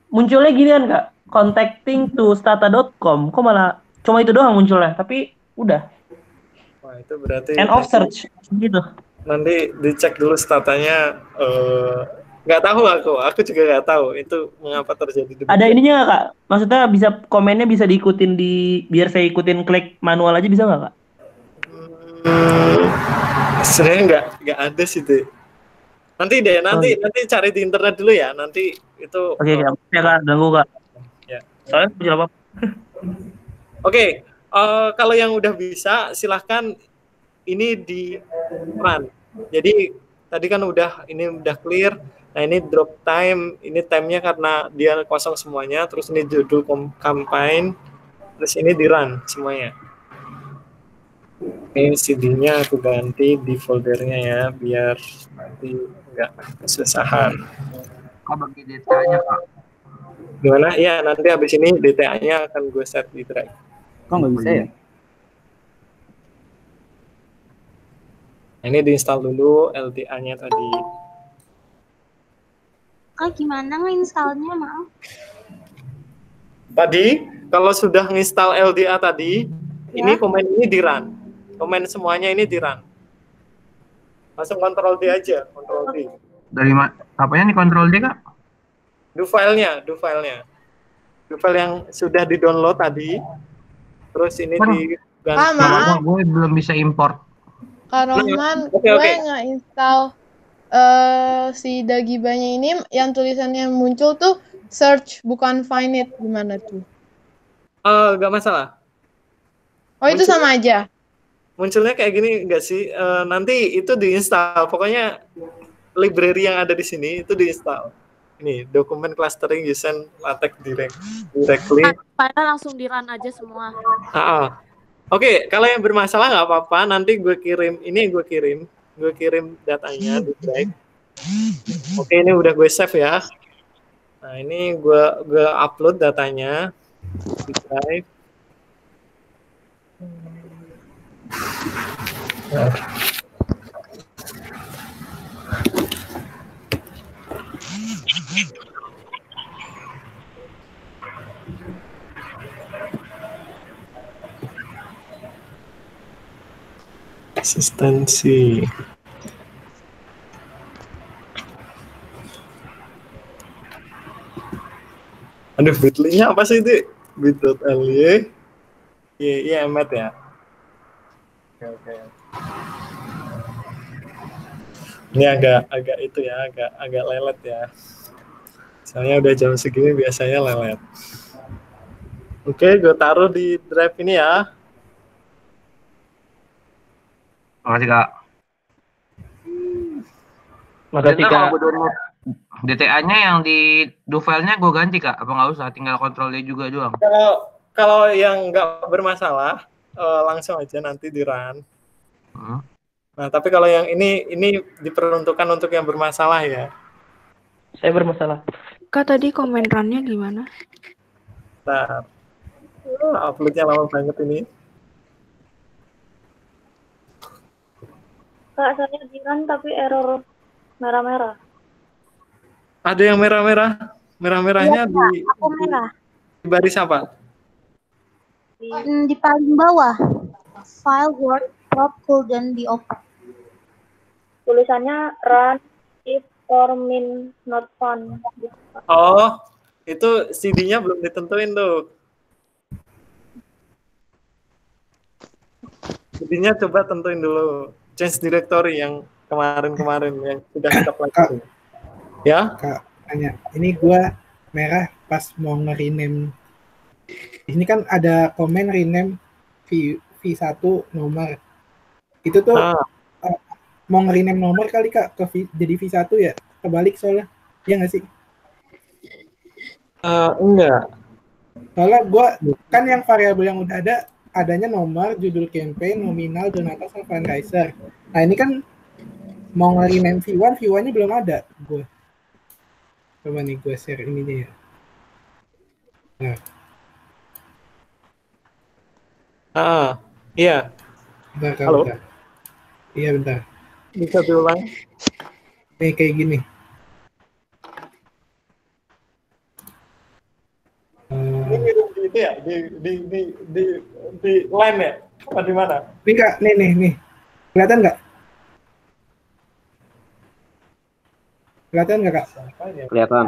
Speaker 4: Munculnya gini kan kak, contacting to stata.com. Kok malah cuma itu doang munculnya, tapi udah.
Speaker 1: Wah, itu berarti
Speaker 4: end of search gitu.
Speaker 1: Nanti dicek dulu statanya. Nggak tahu aku juga nggak tahu itu mengapa terjadi.
Speaker 4: Ada ininya nggak kak? Maksudnya bisa komennya bisa diikutin biar saya ikutin klik manual aja bisa nggak kak?
Speaker 1: Sebenarnya nggak ada sih deh. Nanti cari di internet dulu ya. Nanti itu.
Speaker 4: Oke, ya kak, ganggu kak.
Speaker 1: Ya.
Speaker 4: Soalnya muncul apa?
Speaker 1: Oke. Kalau yang udah bisa, silahkan ini di run. Jadi tadi kan ini udah clear. Nah ini drop time, ini time-nya karena dia kosong semuanya. Terus ini judul campaign, terus ini di run semuanya. Ini CD-nya aku ganti di foldernya ya, biar nanti nggak kesusahan.
Speaker 3: Kok bagi DTA-nya kak?
Speaker 1: Gimana? Ya nanti habis ini DTA-nya akan gue set di drive.
Speaker 2: Kok nggak bisa ya?
Speaker 1: Ini diinstal dulu LDA-nya tadi.
Speaker 6: Gimana nge-installnya, maaf?
Speaker 1: Tadi, kalau sudah nginstal LDA tadi, ini komen ini di-run. Komen semuanya ini di-run. Langsung Ctrl D aja, Ctrl D.
Speaker 3: Dari apanya nih Ctrl D kak?
Speaker 1: Do filenya. Do file yang sudah di-download tadi. Terus ini diganti.
Speaker 8: Kak, maaf.
Speaker 3: Gue belum bisa import.
Speaker 8: Kak Rohman, gue nge-install si Dagibanya ini yang tulisannya muncul tuh search bukan find it, gimana tuh?
Speaker 1: Nggak masalah.
Speaker 8: Oh, itu sama aja.
Speaker 1: Munculnya kayak gini nggak sih? Nanti itu diinstal. Pokoknya library yang ada di sini itu diinstal. Ini dokumen clustering using LaTeX directly.
Speaker 9: Padahal langsung di run aja semua.
Speaker 1: Oke, kalau yang bermasalah nggak apa-apa. Nanti gue kirim. Ini gue kirim datanya di drive. Oke, ini udah gue save ya. Nah, ini gue upload datanya di drive. Asistensi. Aduh, bit.ly-nya apa sih itu? bit.ly. Iya, emet ya. Oke. Ini agak itu ya, agak lelet ya. Soalnya udah jam segini biasanya lelet. Oke, gue taruh di drive ini ya.
Speaker 3: Makasih Kak.
Speaker 4: Makasih Kak.
Speaker 3: DTA-nya yang di do file-nya gue ganti Kak, apa nggak usah, tinggal kontrol dia juga doang.
Speaker 1: Kalau yang nggak bermasalah, langsung aja nanti di run. Nah, tapi kalau yang ini diperuntukkan untuk yang bermasalah ya.
Speaker 4: Saya bermasalah.
Speaker 7: Kak, tadi komen run-nya gimana?
Speaker 1: Nah, upload-nya lama banget ini.
Speaker 10: Kak, saya di run tapi error merah-merah.
Speaker 1: Ada yang merah-merah? Merah-merahnya
Speaker 6: Ya, aku merah.
Speaker 1: Di baris apa?
Speaker 6: Di paling bawah. File Word prop couldn't be open.
Speaker 10: Tulisannya run if or min not found.
Speaker 1: Oh, itu CD-nya belum ditentuin tuh. CD-nya coba tentuin dulu. Change directory yang kemarin-kemarin yang sudah kita pelajari. Ya?
Speaker 11: Kak, tanya. Ini gua merah pas mau nge-rename. Ini kan ada komen rename V1 nomor. Itu tuh mau nge-rename nomor kali Kak ke jadi V1 ya? Kebalik soalnya. Iya nggak sih?
Speaker 1: Enggak.
Speaker 11: Soalnya gua kan yang variabel yang udah ada adanya nomor, judul campaign, nominal, donatur, sama fundraiser. Nah ini kan mau nge-rename V1, V1-nya belum ada. Gue coba nih gue share ini deh ya. Nah.
Speaker 1: Iya.
Speaker 11: Bentar,
Speaker 1: halo.
Speaker 11: Bentar. Iya bentar.
Speaker 1: Bisa diulang.
Speaker 11: Nih kayak gini.
Speaker 1: Ini di itu ya, di line ya, apa di mana?
Speaker 11: Nih Kak, nih. Kelihatan nggak? Kelihatan nggak Kak?
Speaker 2: Kelihatan.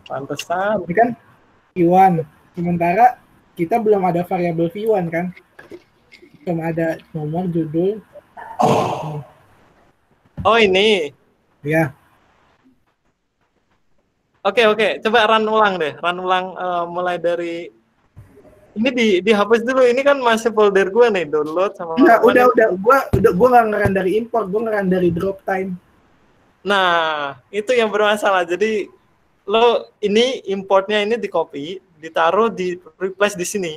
Speaker 1: Pantesan.
Speaker 11: Ini kan V1. Sementara kita belum ada variabel V1 kan? Cuma ada nomor, judul.
Speaker 1: Oh ini.
Speaker 11: Ya.
Speaker 1: Oke. Coba run ulang deh. Run ulang mulai dari ini dihapus dulu. Ini kan masih folder gue nih, download sama.
Speaker 11: Enggak, udah. Gua nggak ngeran dari import, gua ngeran dari drop time.
Speaker 1: Nah, itu yang bermasalah. Jadi lo ini importnya ini di copy, ditaruh di replace di sini.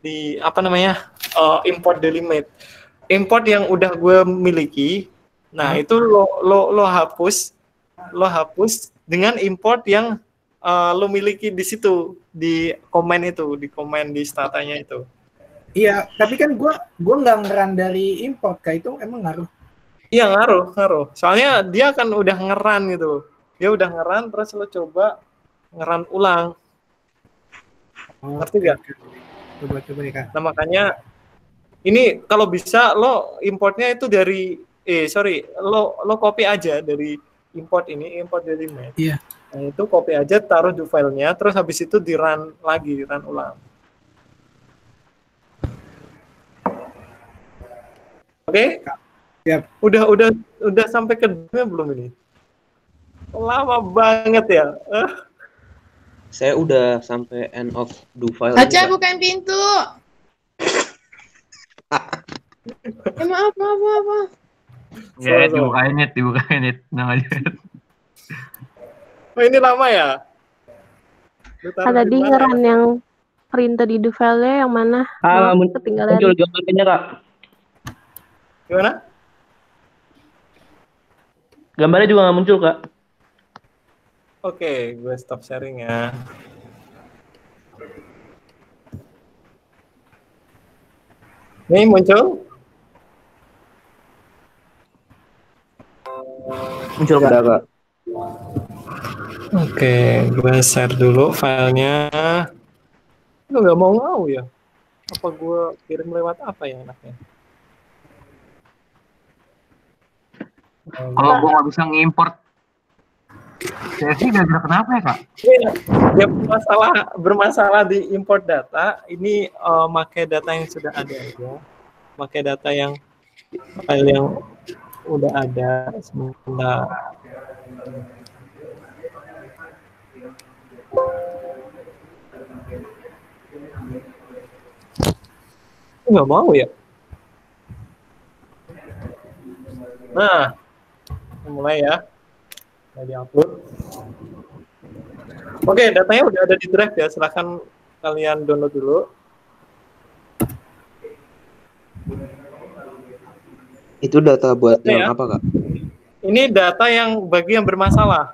Speaker 1: Di apa namanya? Import delimate. Import yang udah gue miliki. Nah, itu lo hapus dengan import yang lo miliki di situ, di komen itu, di komen di statanya itu.
Speaker 11: Iya, tapi kan gua nggak ngeran dari import, kayak itu emang ngaruh.
Speaker 1: Iya, ngaruh. Soalnya dia kan udah ngeran gitu. Dia udah ngeran, terus lo coba ngeran ulang. Ngerti gak?
Speaker 11: Coba ya Kak.
Speaker 1: Nah, makanya ini kalau bisa lo importnya itu dari lo copy aja dari import ini, import dari main.
Speaker 11: Iya.
Speaker 1: Nah, itu copy aja, taruh di filenya, terus habis itu di run ulang. Oke?
Speaker 11: Siap.
Speaker 1: Udah sampai ke belum ini? Lama banget ya.
Speaker 2: Saya udah sampai end of do file.
Speaker 8: Aca bukan pintu. Maaf.
Speaker 3: Ya, dibukain it. Nah, aja.
Speaker 1: Oh, ini lama ya?
Speaker 5: Tadi ngeran yang printed di file-nya yang mana? Ketinggalan.
Speaker 4: Muncul gambarnya, Kak.
Speaker 1: Gimana?
Speaker 4: Gambarnya juga nggak muncul, Kak.
Speaker 1: Oke, gue stop sharing ya. Nih muncul?
Speaker 4: Muncul, Kak.
Speaker 2: Udah, Kak.
Speaker 1: Oke, gue share dulu filenya. Lu nggak mau ya? Apa gue kirim lewat apa ya enaknya?
Speaker 3: Kalau gue nggak bisa ngimport CSV gara-gara kenapa ya, Kak?
Speaker 1: Ya bermasalah di import data. Ini pakai data yang sudah ada aja. Pakai data yang file yang udah ada sebentar. Nggak mau ya? Nah, mulai ya. Udah di-upload. Oke, datanya udah ada di drive ya. Silahkan kalian download dulu.
Speaker 2: Itu data buat yang
Speaker 1: ya.
Speaker 2: apa, Kak?
Speaker 1: Ini data yang bagi yang bermasalah.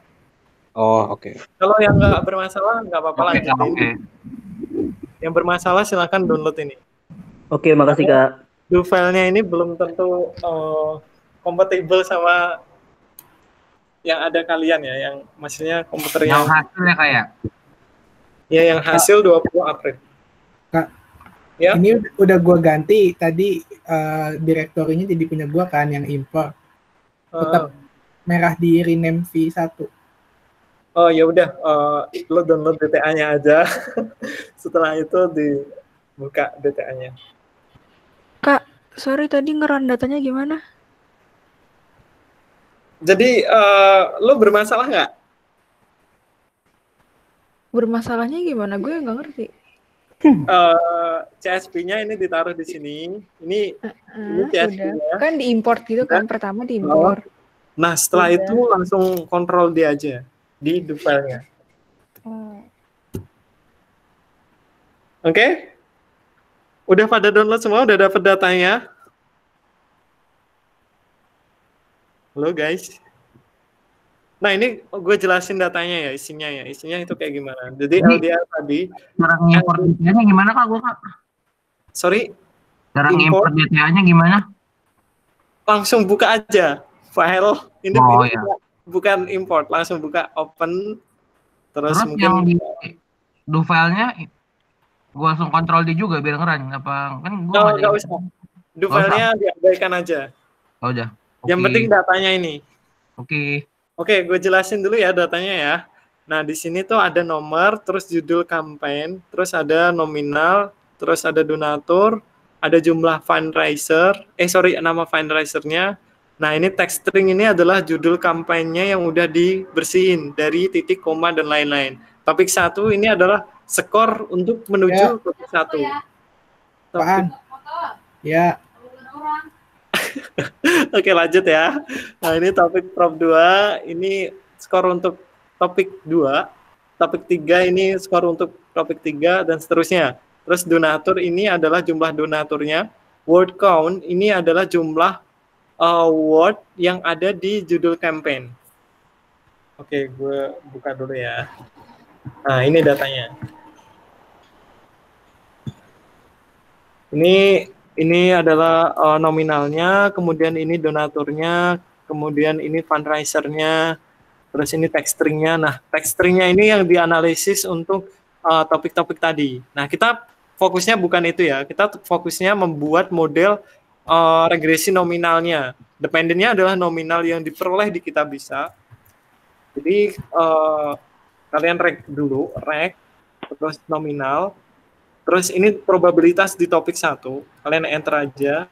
Speaker 2: Oh, oke.
Speaker 1: Kalau yang nggak bermasalah, nggak apa-apa lanjut.
Speaker 3: Oke.
Speaker 1: Yang bermasalah silahkan download ini.
Speaker 4: Oke, makasih, Kak.
Speaker 1: Do filenya ini belum tentu kompatibel sama yang ada kalian ya, yang maksudnya komputer yang
Speaker 3: hasil ya, kayak.
Speaker 1: Ya, yang hasil 20 April.
Speaker 11: Kak,
Speaker 1: ya?
Speaker 11: Ini udah gua ganti tadi direktorinya jadi punya gua kan yang import. Tetap merah di rename V1.
Speaker 1: Oh ya udah, lo download DTA-nya aja. Setelah itu dibuka DTA-nya.
Speaker 7: Kak, sorry tadi ngeran datanya gimana?
Speaker 1: Jadi lo bermasalah nggak?
Speaker 7: Bermasalahnya gimana? Gue nggak ngerti.
Speaker 1: CSV-nya ini ditaruh di sini. Ini
Speaker 7: CSV-nya. Kan diimport gitu kan, pertama diimport.
Speaker 1: Nah, setelah itu langsung kontrol dia aja di do file-nya. Oke? Udah pada download semua? Udah dapat datanya? Halo guys. Nah, ini gue jelasin datanya ya, isinya ya. Isinya itu kayak gimana. Jadi LDR tadi.
Speaker 3: Cara ngimport DTA-nya gimana, Kak? Kak?
Speaker 1: Sorry?
Speaker 3: Cara ngimport DTA-nya gimana?
Speaker 1: Langsung buka aja file. Ini
Speaker 3: ya.
Speaker 1: Bukan import, langsung buka open. Terus mungkin
Speaker 3: yang di do file-nya gue langsung kontrol D juga biar ngeran. Apa kan gue
Speaker 1: nggak usah. Do file-nya diabaikan aja.
Speaker 3: Oh, udah.
Speaker 1: Yang penting datanya ini. Oke, gue jelasin dulu ya datanya ya. Nah, di sini tuh ada nomor, terus judul campaign, terus ada nominal, terus ada donatur, ada jumlah fundraiser, nama fundraisernya. Nah, ini text string ini adalah judul kampanye yang udah dibersihin dari titik, koma, dan lain-lain. Topik 1 ini adalah skor untuk menuju topik 1.
Speaker 11: Apaan? Ya.
Speaker 1: Oke, lanjut ya. Nah, ini topik prop 2, ini skor untuk topik 2. Topik 3 ini skor untuk topik 3 dan seterusnya. Terus donatur ini adalah jumlah donaturnya. Word count ini adalah jumlah word yang ada di judul campaign. Oke, gue buka dulu ya. Nah, ini datanya. Ini adalah nominalnya, kemudian ini donaturnya, kemudian ini fundraisernya, terus ini text string-nya. Nah, text string-nya ini yang dianalisis untuk topik-topik tadi. Nah, kita fokusnya bukan itu ya. Kita fokusnya membuat model regresi nominalnya. Dependennya adalah nominal yang diperoleh di Kitabisa. Jadi kalian rek dulu, terus nominal, terus ini probabilitas di topik 1. Kalian enter aja.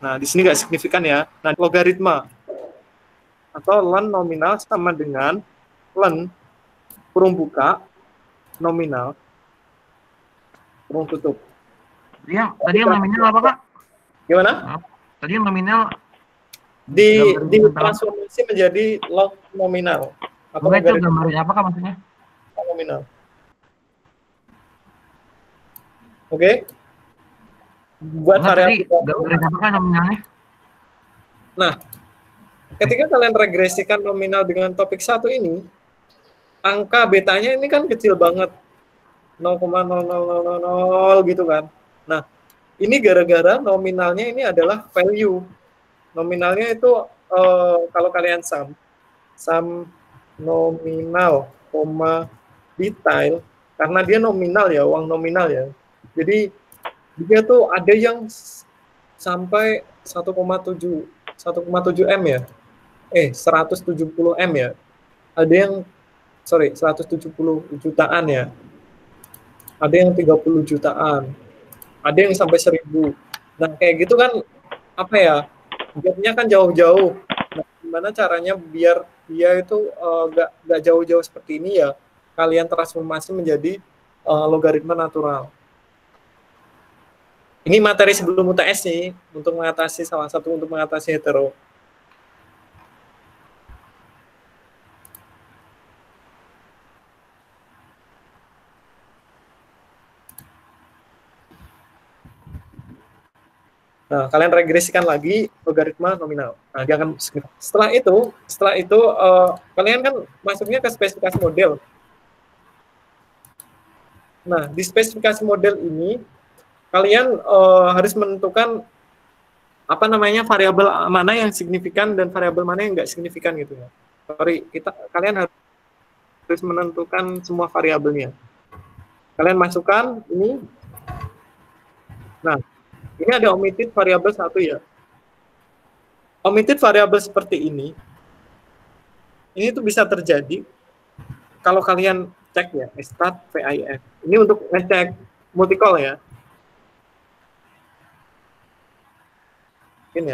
Speaker 1: Nah, di sini nggak signifikan ya. Nah, logaritma atau len nominal sama dengan len kurung buka nominal kurung tutup.
Speaker 3: Tadi yang nominal apa, Kak?
Speaker 1: Gimana?
Speaker 3: Tadi yang nominal
Speaker 1: ditransformasi menjadi log nominal. Atau
Speaker 3: itu gambarnya apa, Kak, maksudnya?
Speaker 1: Nominal. Oke. Buat variabel
Speaker 3: gambarnya apa, Kak, nominalnya?
Speaker 1: Nah, ketika kalian regresikan nominal dengan topik 1 ini, angka betanya ini kan kecil banget. 0,0000 gitu kan. Nah, ini gara-gara nominalnya ini adalah value. Nominalnya itu kalau kalian sum nominal, detail, karena dia nominal ya, uang nominal ya. Jadi dia tuh ada yang sampai 1,7 M ya. 170 M ya. Ada yang 170 jutaan ya. Ada yang 30 jutaan. Ada yang sampai 1000. Nah, kayak gitu kan apa ya? Gapnya kan jauh-jauh. Nah, gimana caranya biar dia itu nggak jauh-jauh seperti ini ya? Kalian transformasi menjadi logaritma natural. Ini materi sebelum UTS nih untuk mengatasi salah satu untuk mengatasi hetero. Nah, kalian regresikan lagi logaritma nominal. Nah, dia akan setelah itu kalian kan masuknya ke spesifikasi model. Nah, di spesifikasi model ini kalian harus menentukan apa namanya variabel mana yang signifikan dan variabel mana yang nggak signifikan gitu ya. Kalian harus menentukan semua variabelnya. Kalian masukkan ini. Nah, ini ada omitted variabel 1 ya. Omitted variabel seperti ini tuh bisa terjadi kalau kalian cek ya, stat VIF. Ini untuk ngecek multicall ya.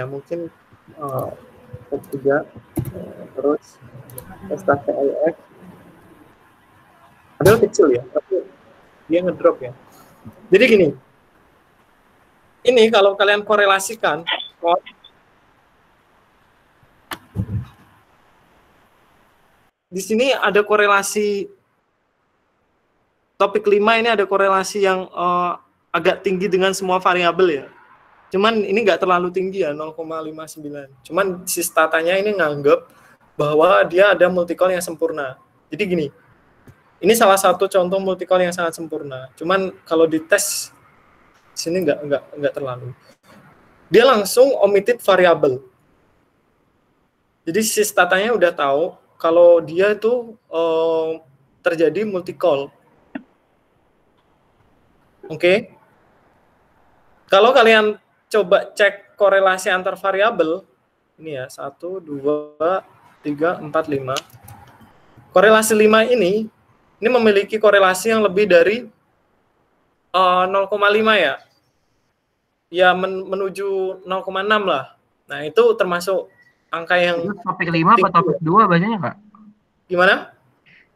Speaker 1: Mungkin 3 terus stat VIF. Padahal kecil ya, tapi dia ngedrop ya. Jadi gini, ini kalau kalian korelasikan, di sini ada korelasi topik 5 ini ada korelasi yang agak tinggi dengan semua variabel ya. Cuman ini nggak terlalu tinggi ya, 0,59. Cuman si statanya ini nganggep bahwa dia ada multicall yang sempurna. Jadi gini, ini salah satu contoh multicall yang sangat sempurna. Cuman kalau dites sini nggak terlalu. Dia langsung omitted variable. Jadi si statanya udah tahu kalau dia itu terjadi multicall. Oke. Kalau kalian coba cek korelasi antar variabel, ini ya 1, 2, 3, 4, 5. Korelasi 5 ini memiliki korelasi yang lebih dari 0,5 ya. Ya menuju 0,6 lah. Nah, itu termasuk angka yang
Speaker 3: topik 5 atau topik 2 banyaknya, Kak?
Speaker 1: Gimana?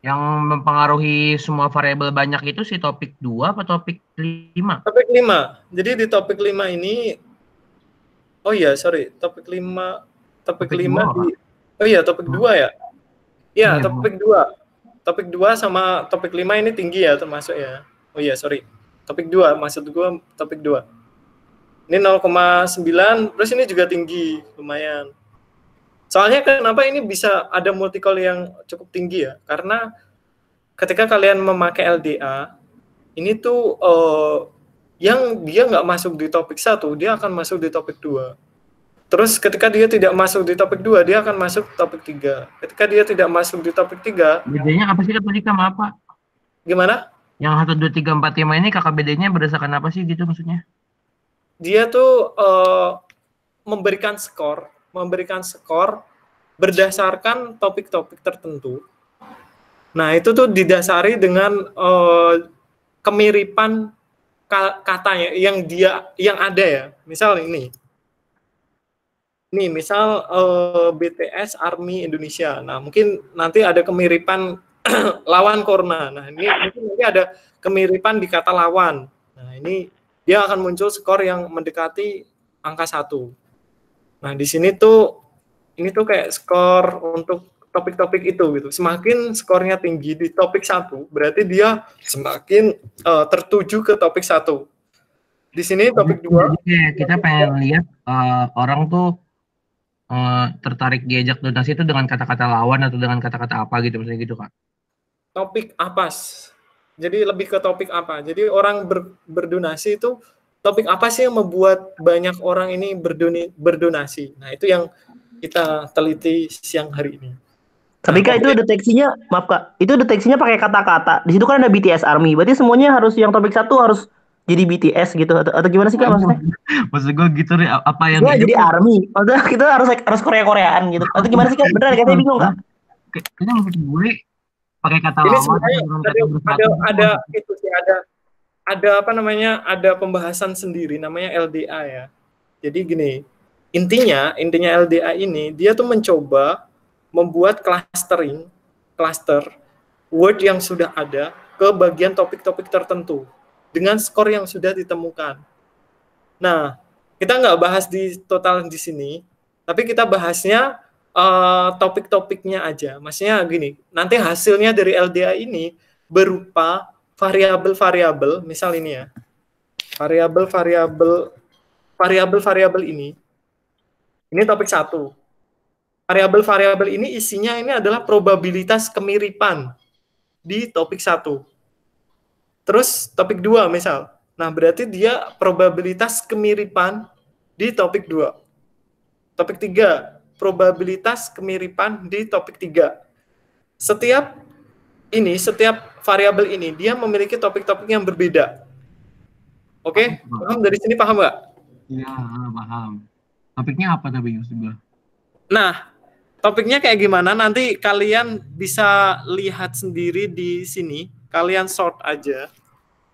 Speaker 3: Yang mempengaruhi semua variabel banyak itu si topik 2 atau topik 5?
Speaker 1: Topik 5. Jadi di topik 5 ini topik 5 topik 5 topik 2 ya. Iya, topik 2. Topik 2 sama topik 5 ini tinggi ya termasuk ya. Topik 2 maksud gue topik 2. Ini 0,9, terus ini juga tinggi, lumayan. Soalnya kenapa ini bisa ada multicall yang cukup tinggi ya? Karena ketika kalian memakai LDA, ini tuh yang dia nggak masuk di topik 1, dia akan masuk di topik 2. Terus ketika dia tidak masuk di topik 2, dia akan masuk topik 3. Ketika dia tidak masuk di topik 3...
Speaker 3: Bedanya apa sih, Kak, tadi sama apa?
Speaker 1: Gimana?
Speaker 3: Yang 1, 2, 3, 4, 5 ini kakak bedanya berdasarkan apa sih gitu maksudnya?
Speaker 1: Dia tuh memberikan skor berdasarkan topik-topik tertentu. Nah, itu tuh didasari dengan kemiripan katanya yang ada ya. Misal ini. nih misal BTS Army Indonesia. Nah, mungkin nanti ada kemiripan lawan corona. Nah, ini mungkin nanti ada kemiripan di kata lawan. Nah, ini dia akan muncul skor yang mendekati angka 1. Nah, di sini tuh ini tuh kayak skor untuk topik-topik itu gitu. Semakin skornya tinggi di topik 1, berarti dia semakin tertuju ke topik 1. Di sini topik 2
Speaker 3: kita pengen lihat orang tuh tertarik diajak donasi itu dengan kata-kata lawan atau dengan kata-kata apa gitu, misalnya gitu, Kak.
Speaker 1: Topik apa? Jadi lebih ke topik apa? Jadi orang berdonasi itu topik apa sih yang membuat banyak orang ini berdonasi? Nah, itu yang kita teliti siang hari ini.
Speaker 4: Tapi Kak, itu deteksinya, maaf Kak, itu deteksinya pakai kata-kata. Di situ kan ada BTS Army. Berarti semuanya harus yang topik 1 harus jadi BTS gitu atau gimana sih Kak maksudnya?
Speaker 3: Maksud gue gitu nih, apa yang
Speaker 4: Iya, jadi Army. Maksudnya kita harus Korea-Koreaan gitu. Atau gimana sih Kak? Beneran katanya bingung Kak?
Speaker 3: Kayaknya maksud gue pakai kata
Speaker 1: Ini
Speaker 3: lawan.
Speaker 1: sebenarnya ada itu sih, ada apa namanya, ada pembahasan sendiri namanya LDA ya. Jadi gini, intinya LDA ini dia tuh mencoba membuat cluster word yang sudah ada ke bagian topik-topik tertentu dengan skor yang sudah ditemukan. Nah, kita nggak bahas di total di sini, tapi kita bahasnya topik-topiknya aja. Maksudnya gini, nanti hasilnya dari LDA ini berupa variabel-variabel, misal ini ya, variabel-variabel ini topik 1. Variabel-variabel ini isinya ini adalah probabilitas kemiripan di topik 1. Terus topik 2 misal, nah berarti dia probabilitas kemiripan di topik 2. Topik 3, probabilitas kemiripan di topik 3. Setiap variabel ini dia memiliki topik-topik yang berbeda. Oke? Paham dari sini, paham nggak?
Speaker 3: Iya, paham. Topiknya apa tapi maksud gue?
Speaker 1: Nah, topiknya kayak gimana nanti kalian bisa lihat sendiri di sini. Kalian sort aja.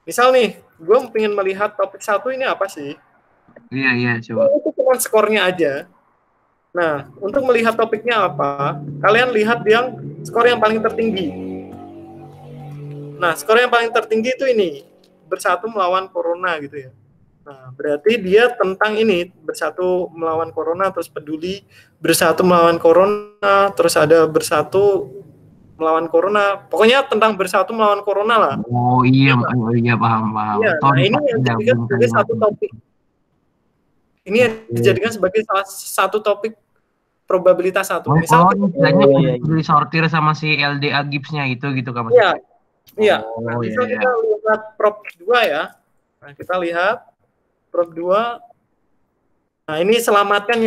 Speaker 1: Misal nih, gue pengen melihat topik 1 ini apa sih?
Speaker 3: Iya, coba.
Speaker 1: Itu cuma skornya aja. Nah, untuk melihat topiknya apa, kalian lihat yang skor yang paling tertinggi. Nah, skor yang paling tertinggi itu ini, bersatu melawan corona gitu ya. Nah, berarti dia tentang ini, bersatu melawan corona, terus peduli, bersatu melawan corona, terus ada bersatu melawan corona. Pokoknya tentang bersatu melawan corona lah.
Speaker 3: Oh iya, paham.
Speaker 1: Iya, nah ini yang dijadikan sebagai satu topik. Ini yang dijadikan sebagai salah satu topik probabilitas 1. Misal
Speaker 3: disortir sama si LDA Gibbs-nya itu gitu kan?
Speaker 1: Iya. Nah, misal kita lihat prop 2 ya. Nah, kita lihat prop 2. Nah, ini selamatkan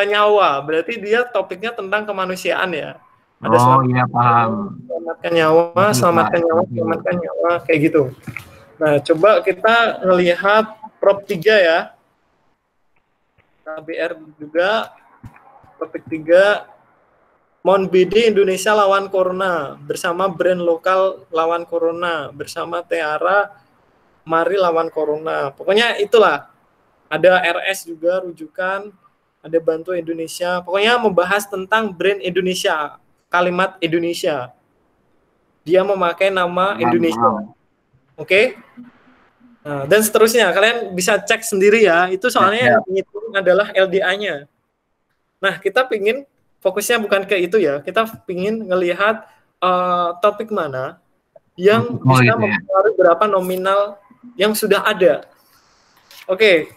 Speaker 1: nyawa. Berarti dia topiknya tentang kemanusiaan ya. Ada
Speaker 3: paham.
Speaker 1: Selamatkan nyawa, kayak gitu. Nah, coba kita ngelihat prop 3 ya. KBR juga. Topik 3, Mon BD Indonesia lawan Corona, bersama brand lokal lawan Corona, bersama Tiara Mari lawan Corona. Pokoknya itulah. Ada RS juga rujukan, ada Bantu Indonesia. Pokoknya membahas tentang brand Indonesia, kalimat Indonesia. Dia memakai nama Indonesia. Oke? Nah, dan seterusnya. Kalian bisa cek sendiri ya. Itu soalnya yang menghitung adalah LDA-nya. Nah, kita pingin fokusnya bukan ke itu ya. Kita pingin ngelihat topik mana yang bisa mempengaruhi berapa nominal yang sudah ada. Oke,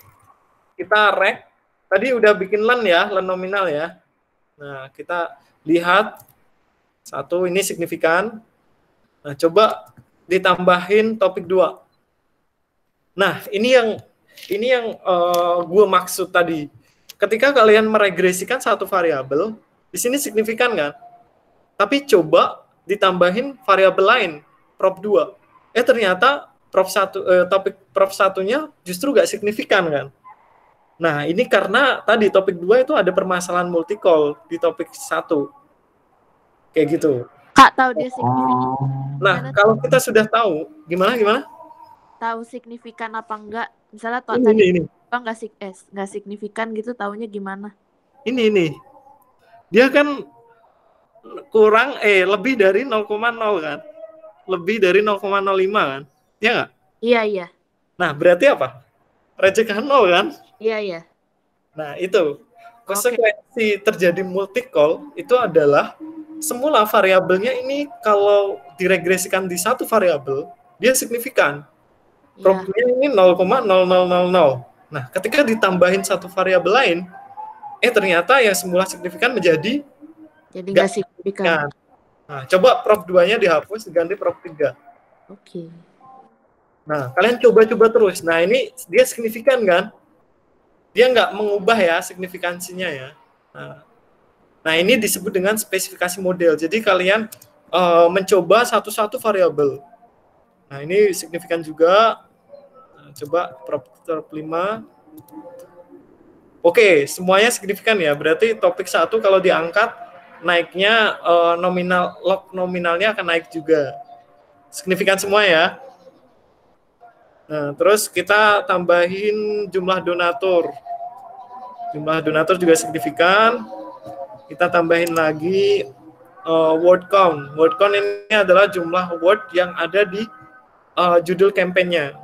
Speaker 1: kita rek. Tadi udah bikin len ya, len nominal ya. Nah, kita lihat satu ini signifikan. Nah, coba ditambahin topik 2. Nah, ini yang gue maksud tadi. Ketika kalian meregresikan satu variabel, di sini signifikan kan? Tapi coba ditambahin variabel lain, prop 2. Ternyata topik prop 1-nya justru gak signifikan kan? Nah, ini karena tadi topik 2 itu ada permasalahan multicall di topik 1. Kayak gitu.
Speaker 9: Kak, tahu dia signifikan.
Speaker 1: Nah, kalau kita sudah tahu, gimana?
Speaker 9: Tahu signifikan apa enggak? Misalnya
Speaker 1: ini.
Speaker 9: Bang nggak signifikan gitu taunya gimana?
Speaker 1: Ini. Dia kan kurang lebih dari 0,0 kan? Lebih dari 0,05 kan? Ya nggak?
Speaker 9: Iya.
Speaker 1: Nah, berarti apa? Recehan 0 kan?
Speaker 9: Iya.
Speaker 1: Nah, itu. Konsekuensi terjadi multi-call itu adalah semula variabelnya ini kalau diregresikan di satu variabel, dia signifikan. Probnya ini 0,0000. Nah, ketika ditambahin satu variabel lain, ternyata yang semula signifikan menjadi
Speaker 9: jadi nggak signifikan.
Speaker 1: Nah, coba prop 2-nya dihapus, diganti prop 3.
Speaker 9: Oke.
Speaker 1: Nah, kalian coba-coba terus. Nah, ini dia signifikan kan? Dia nggak mengubah ya signifikansinya ya. Nah, ini disebut dengan spesifikasi model. Jadi kalian mencoba satu-satu variabel. Nah, ini signifikan juga. Nah, coba prop 5. Oke, semuanya signifikan ya. Berarti topik 1 kalau diangkat, naiknya log nominalnya akan naik juga. Signifikan semua ya. Nah, terus kita tambahin jumlah donatur. Jumlah donatur juga signifikan. Kita tambahin lagi word count. Word count ini adalah jumlah word yang ada di judul kampanyenya.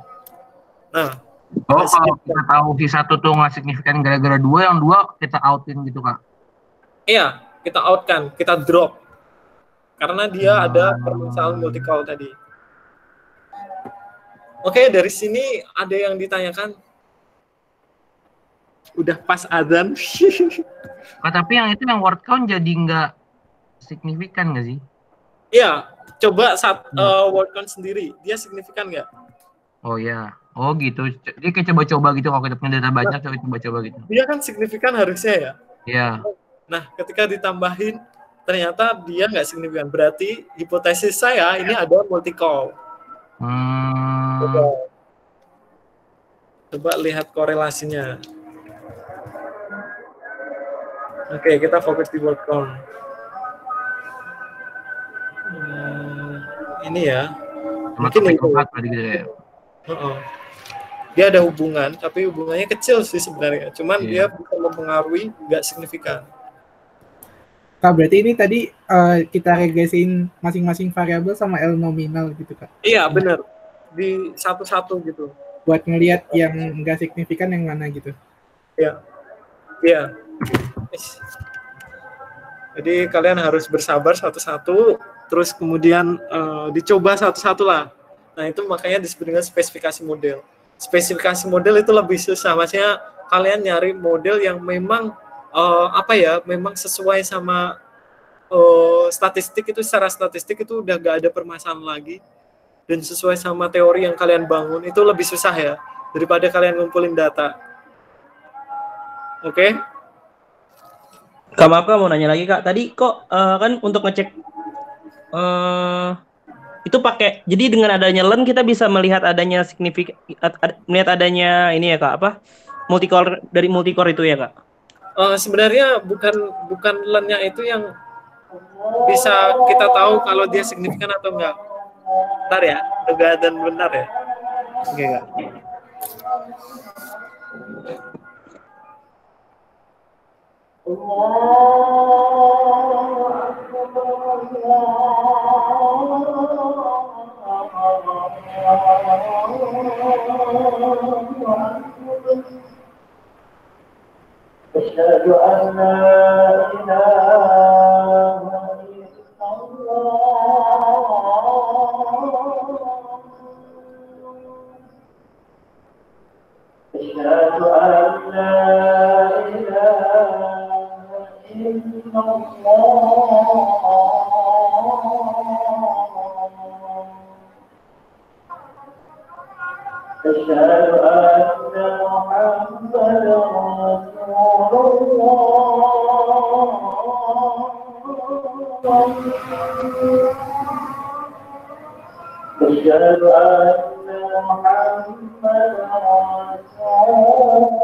Speaker 1: Nah,
Speaker 3: kalau kita tahu si 1 tuh nggak signifikan gara-gara 2, yang 2 kita outin gitu Kak?
Speaker 1: Iya, kita outkan, kita drop. Karena dia ada permasalahan multi-call tadi. Oke, dari sini ada yang ditanyakan? Udah pas adzan.
Speaker 3: Tapi yang itu yang word count jadi nggak signifikan nggak sih?
Speaker 1: Iya, coba word count sendiri, dia signifikan nggak?
Speaker 3: Oh ya, oh gitu. Dia kayak coba-coba gitu kalau kita punya data banyak, coba-coba gitu.
Speaker 1: Dia kan signifikan harusnya ya.
Speaker 3: Iya.
Speaker 1: Nah, ketika ditambahin ternyata dia nggak signifikan. Berarti hipotesis saya ini ada multi call. Coba lihat korelasinya. Oke, kita fokus di word count. Ini ya. Mungkin itu. Dia ada hubungan, tapi hubungannya kecil sih sebenarnya. Cuman dia bisa mempengaruhi, nggak signifikan.
Speaker 11: Kak, berarti ini tadi kita regresiin masing-masing variabel sama L nominal gitu, Kak?
Speaker 1: Iya, benar. Di satu-satu gitu.
Speaker 11: Buat ngelihat yang nggak signifikan yang mana gitu.
Speaker 1: Iya. Iya. Jadi kalian harus bersabar satu-satu, terus kemudian dicoba satu-satu lah. Nah, itu makanya disebut dengan spesifikasi model. Spesifikasi model itu lebih susah, maksudnya kalian nyari model yang memang memang sesuai sama statistik itu, secara statistik itu udah gak ada permasalahan lagi, dan sesuai sama teori yang kalian bangun itu lebih susah ya daripada kalian ngumpulin data. Oke?
Speaker 4: Kak, maaf Kak, mau nanya lagi Kak. Tadi kok kan untuk ngecek itu pakai, jadi dengan adanya LEN kita bisa melihat adanya melihat adanya ini ya Kak, apa? Multicore, dari multicore itu ya Kak?
Speaker 1: Sebenarnya bukan LEN-nya itu yang bisa kita tahu kalau dia signifikan atau enggak. Bentar ya, enggak dan benar ya. Oke, Kak. أشهد أن لا إله إلا الله أشهد أن لا إله إلا الله أشهد أن محمدا أشهد أن محمدا رسول الله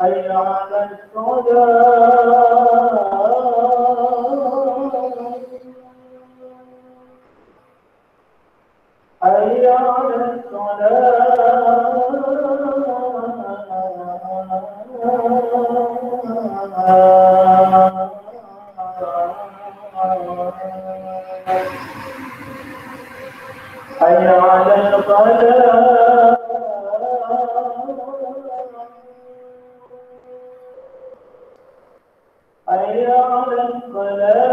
Speaker 1: حي على الصلاة
Speaker 12: حي على الفلاح حي على الفلاح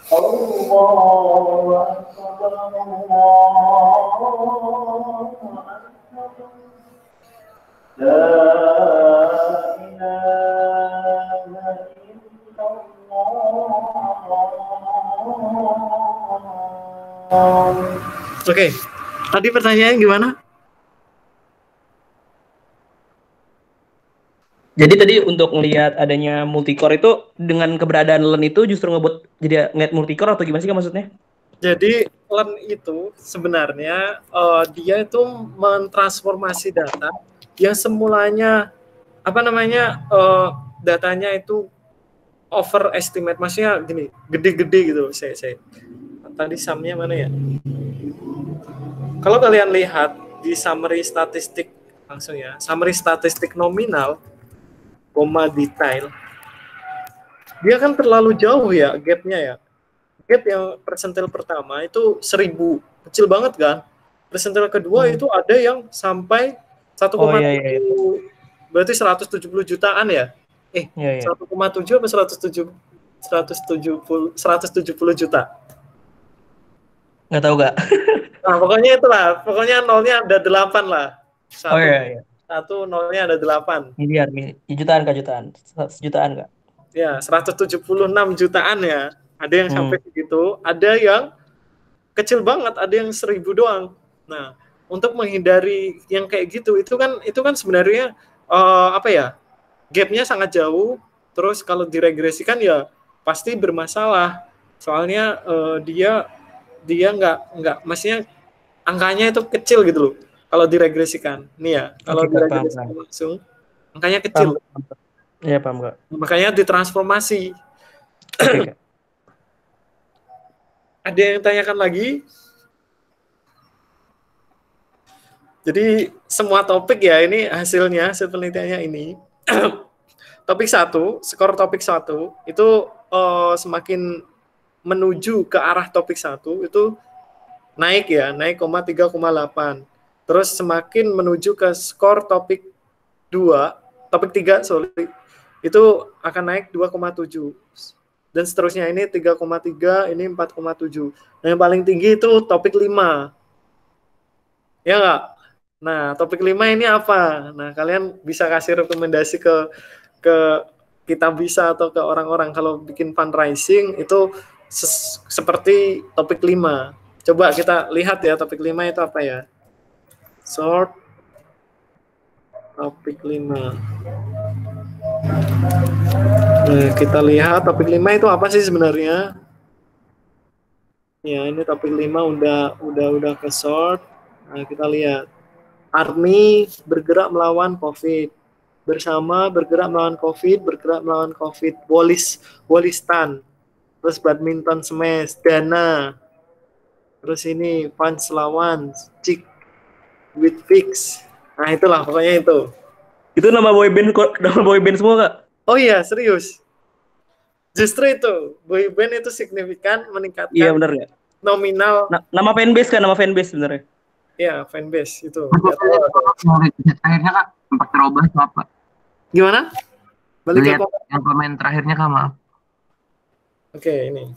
Speaker 12: الله أكبر الله أكبر لا إله إلا الله.
Speaker 1: Oke, tadi pertanyaannya gimana?
Speaker 4: Jadi tadi untuk ngelihat adanya multicore itu dengan keberadaan LEN itu justru ngebuat jadi ngeliat multicore atau gimana sih Kak maksudnya?
Speaker 1: Jadi LEN itu sebenarnya dia itu mentransformasi data yang semulanya datanya itu overestimate, maksudnya gini, gede-gede gitu. Saya tadi sumnya mana ya? Kalau kalian lihat di summary statistik langsung ya, summary statistik nominal detail, dia kan terlalu jauh ya gapnya ya. Gap yang persentil pertama itu 1000, kecil banget kan. Persentil kedua itu ada yang sampai 1,7, berarti 170 jutaan ya. 1,7 apa 170 juta?
Speaker 4: Nggak tahu Kak.
Speaker 1: Nah, pokoknya itulah, pokoknya nolnya ada 8 lah. Satu nolnya ada 8.
Speaker 4: Miliar, jutaan Kak, sejutaan Kak.
Speaker 1: Ya, 176 jutaan ya. Ada yang sampai segitu, ada yang kecil banget, ada yang 1000 doang. Nah, untuk menghindari yang kayak gitu, itu kan sebenarnya gapnya sangat jauh. Terus kalau diregresikan ya pasti bermasalah. Soalnya dia nggak, maksudnya angkanya itu kecil gitu loh. Kalau diregresikan, nih ya, kalau diregresikan langsung, angkanya kecil.
Speaker 4: Iya, paham Kak.
Speaker 1: Makanya ditransformasi. Ada yang tanyakan lagi? Jadi semua topik ya, ini hasilnya, hasil penelitiannya ini. Topik 1, skor topik 1, itu semakin menuju ke arah topik 1, itu naik ya, naik 3,8. Terus semakin menuju ke skor topik 3, itu akan naik 2,7. Dan seterusnya, ini 3,3, ini 4,7. Nah, yang paling tinggi itu topik 5. Ya nggak? Nah, topik 5 ini apa? Nah, kalian bisa kasih rekomendasi ke Kitabisa atau ke orang-orang kalau bikin fundraising itu seperti topik 5. Coba kita lihat ya, topik 5 itu apa ya? Short topik 5. Nah, kita lihat topik 5 itu apa sih sebenarnya? Ya, ini topik 5 udah ke short. Nah, kita lihat. Army bergerak melawan COVID. Bersama bergerak melawan COVID, bergerak melawan COVID. Wolistan. Terus badminton smash, Dana. Terus ini punch lawan, Chick with Fix. Nah, itulah pokoknya itu.
Speaker 4: Itu nama boyband semua Kak?
Speaker 1: Oh iya, serius. Justru itu, boyband itu signifikan meningkatkan.
Speaker 4: Iya benar ya.
Speaker 1: Nominal.
Speaker 4: Nama fanbase kan, nama fanbase sebenarnya.
Speaker 1: Iya, fanbase itu.
Speaker 3: Akhirnya Kak, sempat terubah atau apa?
Speaker 1: Gimana? Balik ke
Speaker 3: yang komen terakhirnya Kak, maaf.
Speaker 1: Oke, ini.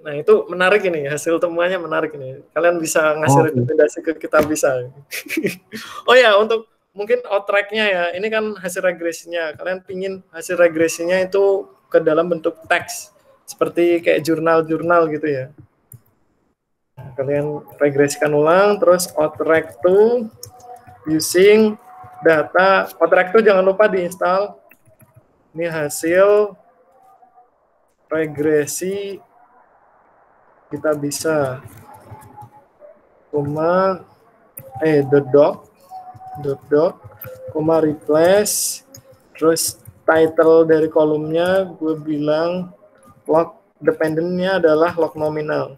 Speaker 1: Nah, itu menarik ini, hasil temuannya menarik ini. Kalian bisa ngasih rekomendasi ke Kitabisa. Oh ya, untuk mungkin outrack-nya ya, ini kan hasil regresinya. Kalian pingin hasil regresinya itu ke dalam bentuk teks, seperti kayak jurnal-jurnal gitu ya. Nah, kalian regresikan ulang, terus outrack to using data. Outrack to jangan lupa diinstal. Ini hasil regresi Kitabisa, dot doc, replace, terus title dari kolomnya gue bilang log dependennya adalah log nominal.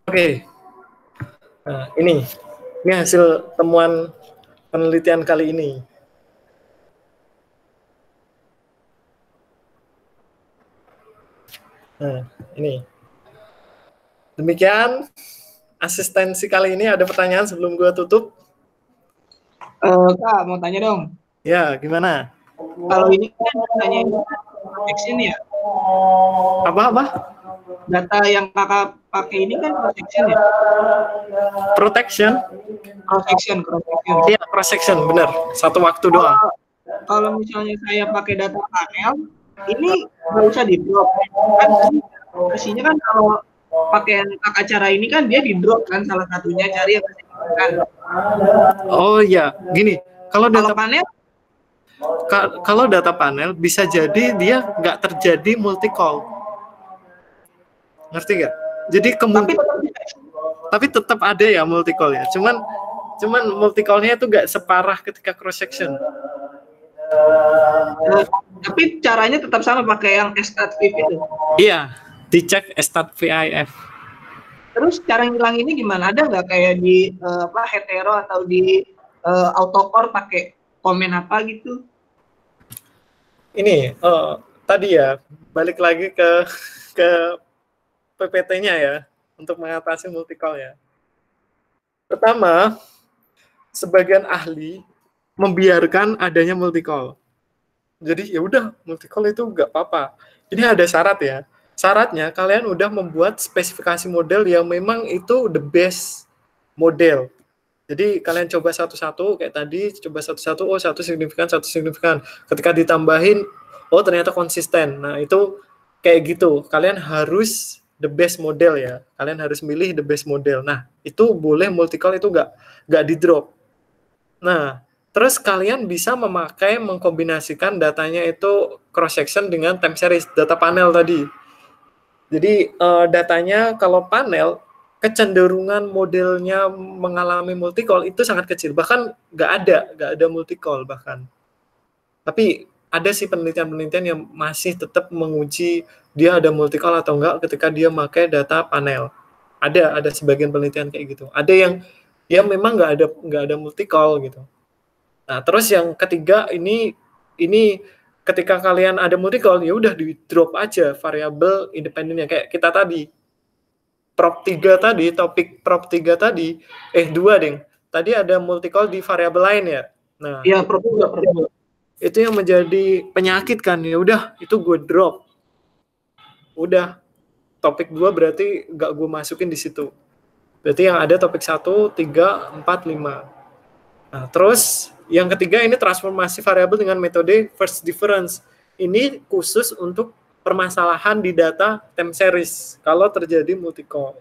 Speaker 1: Oke. Nah, ini hasil temuan penelitian kali ini. Nah, ini. Demikian asistensi kali ini. Ada pertanyaan sebelum gue tutup?
Speaker 13: Kak, mau tanya dong.
Speaker 1: Ya, gimana?
Speaker 13: Kalau ini kan datanya ini protection ya?
Speaker 1: Apa?
Speaker 13: Data yang kakak pakai ini kan protection ya?
Speaker 1: Protection?
Speaker 13: Protection.
Speaker 1: Iya, protection, benar. Satu waktu doang.
Speaker 13: Kalau misalnya saya pakai data panel, ini nggak usah di drop. Kan isinya kan kalau pakai kakak cara ini kan dia di drop kan salah satunya cari yang kan.
Speaker 1: Oh iya, gini. Kalau data
Speaker 13: panel,
Speaker 1: kalau data panel bisa jadi dia nggak terjadi multi call. Ngerti nggak? Jadi tapi tetap ada ya multi call ya. Cuman multi call-nya itu nggak separah ketika cross section.
Speaker 13: Tapi caranya tetap sama pakai yang StatVIF itu.
Speaker 1: Iya, dicek StatVIF.
Speaker 13: Terus cara ngilanginnya gimana? Ada nggak kayak di hetero atau di autocore pakai komen apa gitu?
Speaker 1: Ini tadi ya balik lagi ke PPT-nya ya untuk mengatasi multi call ya. Pertama, sebagian ahli membiarkan adanya multi call. Jadi ya udah multi call itu nggak apa-apa. Ini ada syarat ya. Syaratnya kalian udah membuat spesifikasi model yang memang itu the best model. Jadi kalian coba satu-satu kayak tadi, coba satu-satu, oh satu signifikan. Ketika ditambahin, oh ternyata konsisten. Nah itu kayak gitu. Kalian harus the best model ya. Kalian harus milih the best model. Nah itu boleh multi call itu nggak di drop. Nah terus kalian bisa mengkombinasikan datanya itu cross section dengan time series data panel tadi. Jadi datanya kalau panel kecenderungan modelnya mengalami multi call itu sangat kecil, bahkan nggak ada multi call bahkan. Tapi ada sih penelitian-penelitian yang masih tetap menguji dia ada multi call atau enggak ketika dia pakai data panel. Ada sebagian penelitian kayak gitu. Ada yang ya memang nggak ada multi call gitu. Nah, terus yang ketiga ini ketika kalian ada multi call ya udah di drop aja variabel independennya kayak kita tadi. Topik prop 3 tadi 2 deng. Tadi ada multi call di variabel lain ya. Nah,
Speaker 13: iya prop 2.
Speaker 1: Itu yang menjadi penyakit kan. Ya udah, itu gue drop. Udah. Topik 2 berarti nggak gue masukin di situ. Berarti yang ada topik 1, 3, 4, 5. Nah, terus yang ketiga ini transformasi variabel dengan metode first difference. Ini khusus untuk permasalahan di data time series kalau terjadi multi call.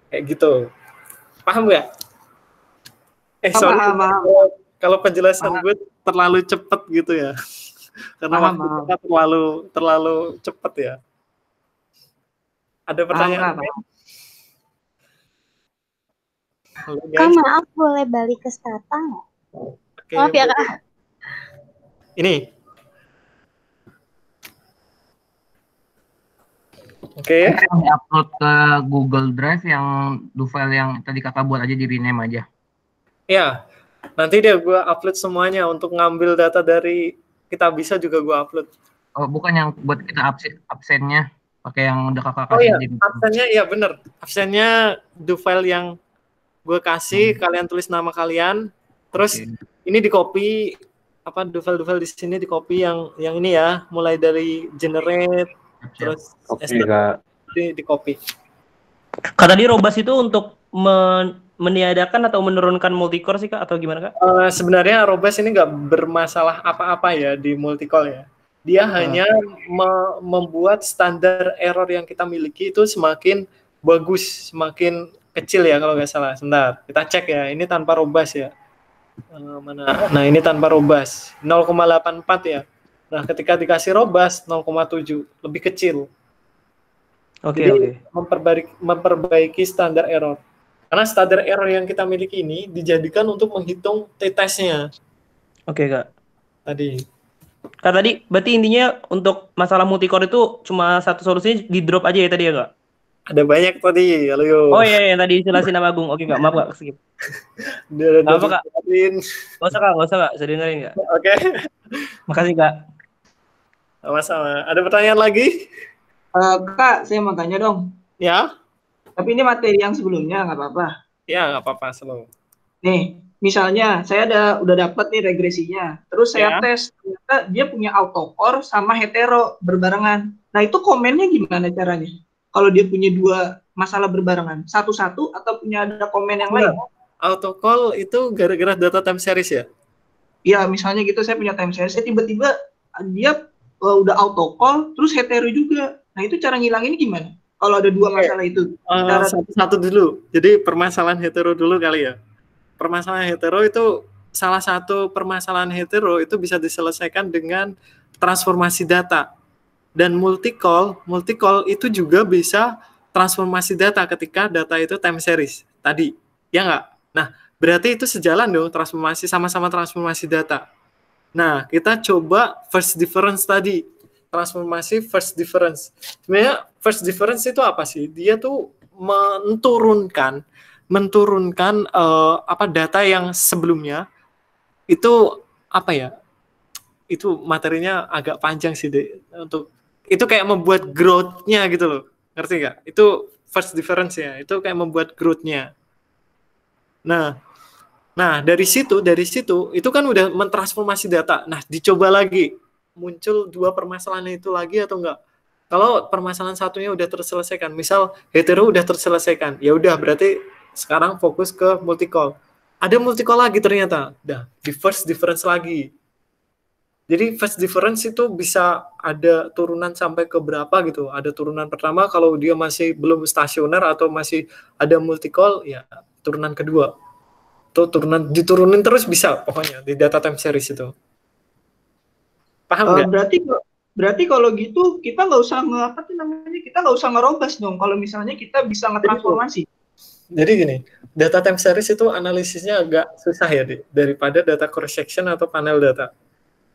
Speaker 1: Kayak gitu. Paham nggak? Sorry. Kalau penjelasan gue terlalu cepet gitu ya. Karena waktu kita terlalu cepet ya. Ada pertanyaan?
Speaker 6: Kak, maaf boleh balik ke Stata nggak?
Speaker 1: Oke,
Speaker 6: maaf ya Kak.
Speaker 1: Ini. Oke.
Speaker 3: Upload ke Google Drive yang file yang tadi kakak buat aja di rename aja.
Speaker 1: Ya, nanti dia gue upload semuanya untuk ngambil data dari kita bisa juga gue upload.
Speaker 3: Oh, bukan yang buat kita absennya pakai yang udah kakak
Speaker 1: kasih. Oh iya,
Speaker 3: di
Speaker 1: absennya iya bener. Absennya do file yang gue kasih, kalian tulis nama kalian, terus ini di copy apa do file di sini di copy yang ini ya, mulai dari generate terus di copy.
Speaker 4: Kak tadi Robas itu untuk meniadakan atau menurunkan multicore sih Kak atau gimana Kak?
Speaker 1: Sebenarnya Robas ini nggak bermasalah apa-apa ya di multicore ya. Dia hanya membuat standar error yang kita miliki itu semakin bagus, semakin kecil ya kalau nggak salah. Sebentar, kita cek ya. Ini tanpa Robas ya. Mana? Nah ini tanpa Robas 0,84 ya. Nah ketika dikasih Robas 0,7 lebih kecil.
Speaker 4: Oke,
Speaker 1: Jadi
Speaker 4: oke.
Speaker 1: memperbaiki standar error. Karena standar error yang kita miliki ini dijadikan untuk menghitung t-testnya
Speaker 4: Oke, Kak.
Speaker 1: tadi.
Speaker 4: Kak, tadi berarti intinya untuk masalah multicore itu cuma satu solusinya di drop aja ya tadi ya, Kak?
Speaker 1: Ada banyak tadi, halo yo.
Speaker 4: Oh iya, yang tadi jelasin nama Agung. Oke, Kak, maaf Kak, skip.
Speaker 1: Udah
Speaker 4: Apa Kak?
Speaker 1: dijelasin.
Speaker 4: Gak usah Kak, gak usah Kak, saya dengerin Kak.
Speaker 1: Oke.
Speaker 4: Makasih Kak.
Speaker 1: Sama-sama. Ada pertanyaan lagi?
Speaker 13: Kak, saya mau tanya dong.
Speaker 1: Ya?
Speaker 13: Tapi ini materi yang sebelumnya, nggak apa-apa.
Speaker 1: Ya, nggak apa-apa, slow.
Speaker 13: Nih, misalnya saya udah dapat nih regresinya. Terus saya tes, ternyata dia punya autocore sama hetero berbarengan. Nah, itu komennya gimana caranya? Kalau dia punya dua masalah berbarengan, satu-satu atau punya ada komen yang lain?
Speaker 1: Autocall itu gara-gara data time series ya?
Speaker 13: Iya, misalnya gitu saya punya time series, tiba-tiba dia udah autocall, terus hetero juga. Nah, itu cara ngilangin gimana? Kalau ada dua masalah itu.
Speaker 1: Satu-satu dulu. Jadi permasalahan hetero dulu kali ya. Permasalahan hetero itu, salah satu permasalahan hetero itu bisa diselesaikan dengan transformasi data. Dan multi-call itu juga bisa transformasi data ketika data itu time series tadi. Ya nggak? Nah, berarti itu sejalan dong, transformasi, sama-sama transformasi data. Nah, kita coba first difference tadi. Transformasi first difference. Sebenarnya first difference itu apa sih? Dia tuh menurunkan data yang sebelumnya itu apa ya? Itu materinya agak panjang sih untuk itu kayak membuat growth-nya gitu loh. Ngerti nggak? Itu first difference ya. Itu kayak membuat growth-nya. Nah, dari situ itu kan udah mentransformasi data. Nah, dicoba lagi. Muncul dua permasalahan itu lagi atau enggak? Kalau permasalahan satunya udah terselesaikan, misal hetero udah terselesaikan, ya udah berarti sekarang fokus ke multi-call. Ada multi-call lagi ternyata. Dah, di first difference lagi. Jadi first difference itu bisa ada turunan sampai ke berapa gitu. Ada turunan pertama kalau dia masih belum stasioner atau masih ada multi-call, ya turunan kedua. Tuh diturunin terus bisa pokoknya di data time series itu. Paham nggak?
Speaker 13: Berarti kalau gitu kita nggak usah kita nggak usah ngerobas dong. Kalau misalnya kita bisa ngetransformasi.
Speaker 1: Jadi gini, data time series itu analisisnya agak susah ya daripada data cross section atau panel data.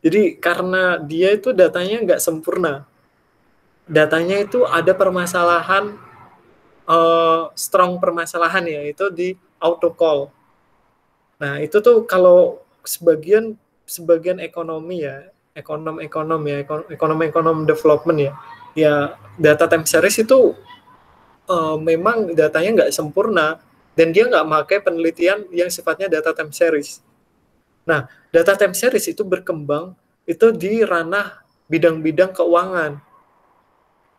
Speaker 1: Jadi karena dia itu datanya nggak sempurna. Datanya itu ada permasalahan, strong permasalahan ya, itu di autocall. Nah, itu tuh kalau sebagian ekonomi ya, ekonom development ya data time series itu memang datanya nggak sempurna dan dia nggak pakai penelitian yang sifatnya data time series. Nah, data time series itu berkembang itu di ranah bidang-bidang keuangan.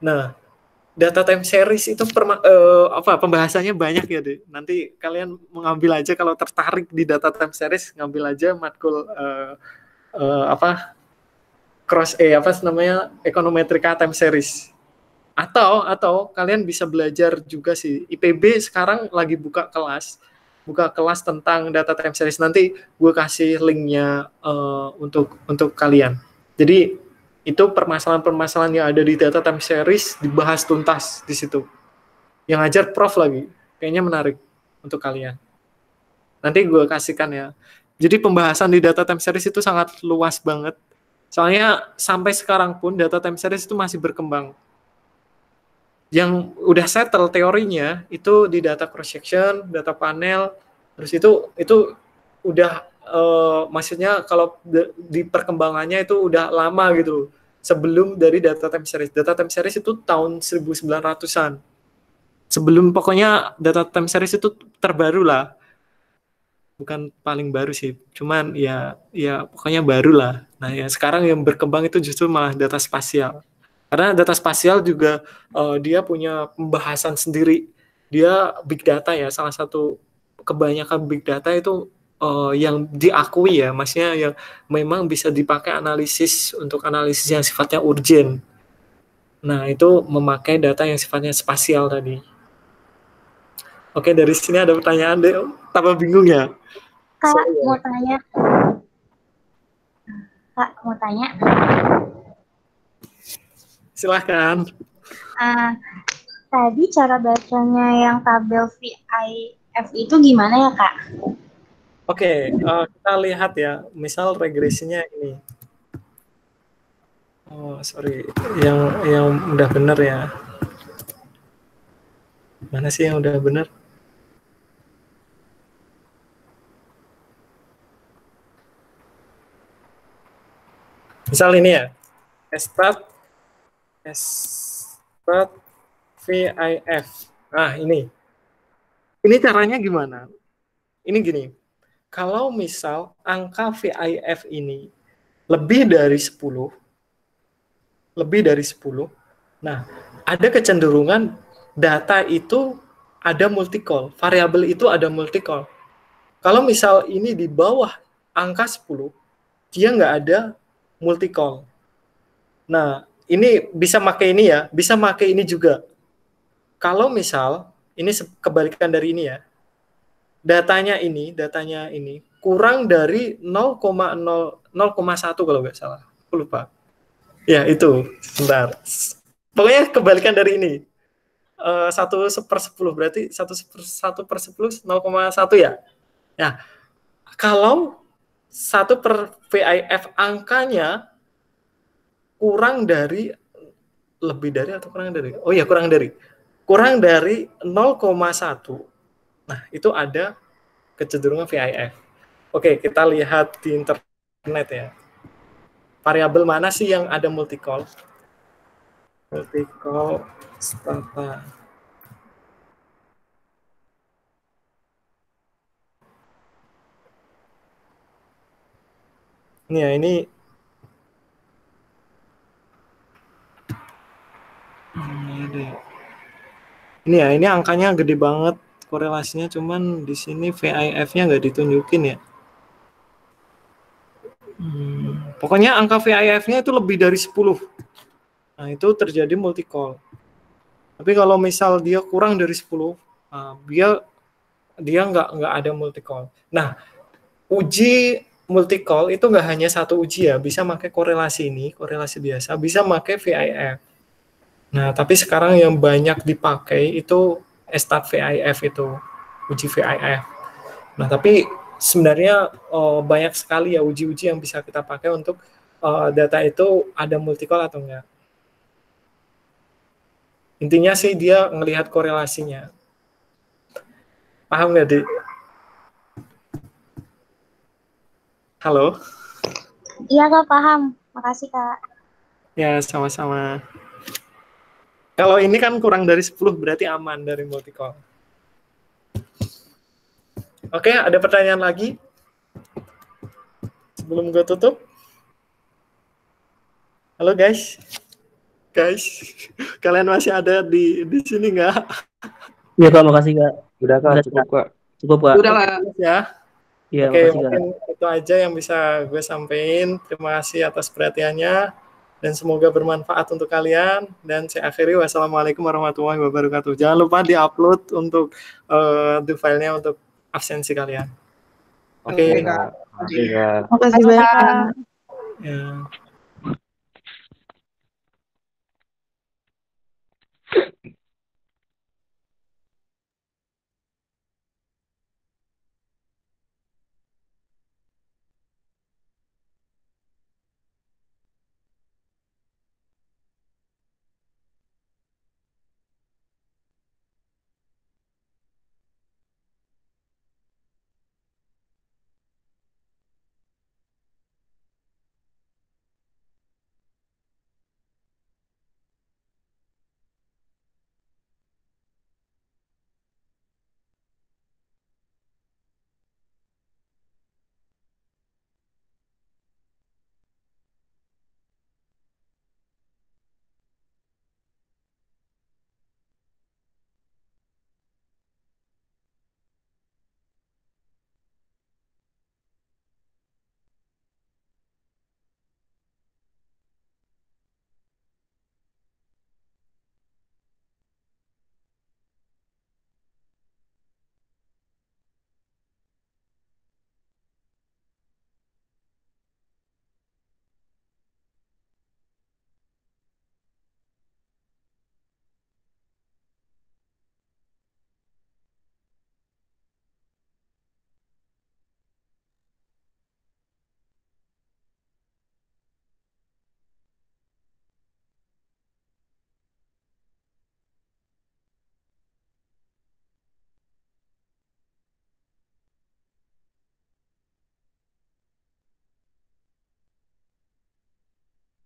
Speaker 1: Nah, data time series itu pembahasannya banyak ya deh. Nanti kalian mengambil aja kalau tertarik di data time series, ngambil aja matkul ekonometrika time series. Atau kalian bisa belajar juga sih. IPB sekarang lagi buka kelas tentang data time series. Nanti gue kasih linknya untuk kalian. Jadi itu permasalahan-permasalahan yang ada di data time series dibahas tuntas di situ. Yang ajar prof lagi. Kayaknya menarik untuk kalian. Nanti gue kasihkan ya. Jadi pembahasan di data time series itu sangat luas banget. Soalnya sampai sekarang pun data time series itu masih berkembang. Yang udah settle teorinya itu di data cross section, data panel, terus itu udah maksudnya kalau di perkembangannya itu udah lama gitu sebelum dari data time series. Data time series itu tahun 1900-an. Sebelum pokoknya data time series itu terbaru lah. Bukan paling baru sih, cuman ya pokoknya baru lah. Nah, ya sekarang yang berkembang itu justru malah data spasial. Karena data spasial juga dia punya pembahasan sendiri. Dia big data ya, salah satu kebanyakan big data itu yang diakui ya, maksudnya yang memang bisa dipakai untuk analisis yang sifatnya urgent. Nah, itu memakai data yang sifatnya spasial tadi. Oke, dari sini ada pertanyaan deh. Tambah bingung ya?
Speaker 6: Kak, mau tanya.
Speaker 1: Silahkan.
Speaker 6: Tadi cara bacanya yang tabel VIF itu gimana ya, Kak?
Speaker 1: Oke, kita lihat ya, misal regresinya ini. Oh, sorry, yang udah bener ya. Mana sih yang udah bener? Misal ini ya, start VIF. Nah, ini caranya gimana? Ini gini, kalau misal angka VIF ini lebih dari 10, nah, ada kecenderungan data itu ada multi-call, variabel itu ada multi-call. Kalau misal ini di bawah angka 10, dia nggak ada multi-call. Nah, ini bisa pakai ini ya, bisa pakai ini juga. Kalau misal, ini kebalikan dari ini ya, datanya ini kurang dari 0,1 kalau nggak salah. Aku lupa. Ya, itu. Sebentar. Pokoknya kebalikan dari ini. 1/10 berarti 1/10 0,1 ya. Nah, kalau 1 VIF angkanya kurang dari, lebih dari atau kurang dari? Oh ya, kurang dari 0,1. Nah, itu ada kecenderungan VIF. Oke, kita lihat di internet ya. Variabel mana sih yang ada multi-call? Multi-call stata. Ini ya, ini ya, ini angkanya gede banget korelasinya, cuman di sini VIF-nya nggak ditunjukin ya. Pokoknya angka VIF-nya itu lebih dari 10. Nah, itu terjadi multi-call. Tapi kalau misal dia kurang dari 10, dia nggak ada multi-call. Nah, uji multi-call itu nggak hanya satu uji ya, bisa pakai korelasi ini, korelasi biasa, bisa pakai VIF. Nah, tapi sekarang yang banyak dipakai itu start VIF itu, uji VIF. Nah, tapi sebenarnya banyak sekali ya uji-uji yang bisa kita pakai untuk data itu ada multi-call atau enggak. Intinya sih dia ngelihat korelasinya. Paham nggak, Dik? Halo?
Speaker 6: Iya, Kak, paham. Makasih, Kak.
Speaker 1: Ya, sama-sama. Kalau ini kan kurang dari 10 berarti aman dari multi-call. Oke, ada pertanyaan lagi? Sebelum gue tutup. Halo guys. Kalian masih ada di sini nggak?
Speaker 4: Iya Kak, makasih Kak.
Speaker 2: Udah Kak, cukup Kak.
Speaker 4: Cukup Kak.
Speaker 13: Udah lah.
Speaker 1: Ya.
Speaker 4: Iya,
Speaker 1: Oke,
Speaker 4: makasih
Speaker 1: mungkin
Speaker 4: Kak.
Speaker 1: itu aja yang bisa gue sampaikan. Terima kasih atas perhatiannya dan semoga bermanfaat untuk kalian. Dan saya akhiri, wassalamualaikum warahmatullahi wabarakatuh. Jangan lupa di-upload untuk filenya untuk absensi kalian. Oke.
Speaker 2: Makasih Kak.
Speaker 8: Makasih banyak.
Speaker 1: Ya.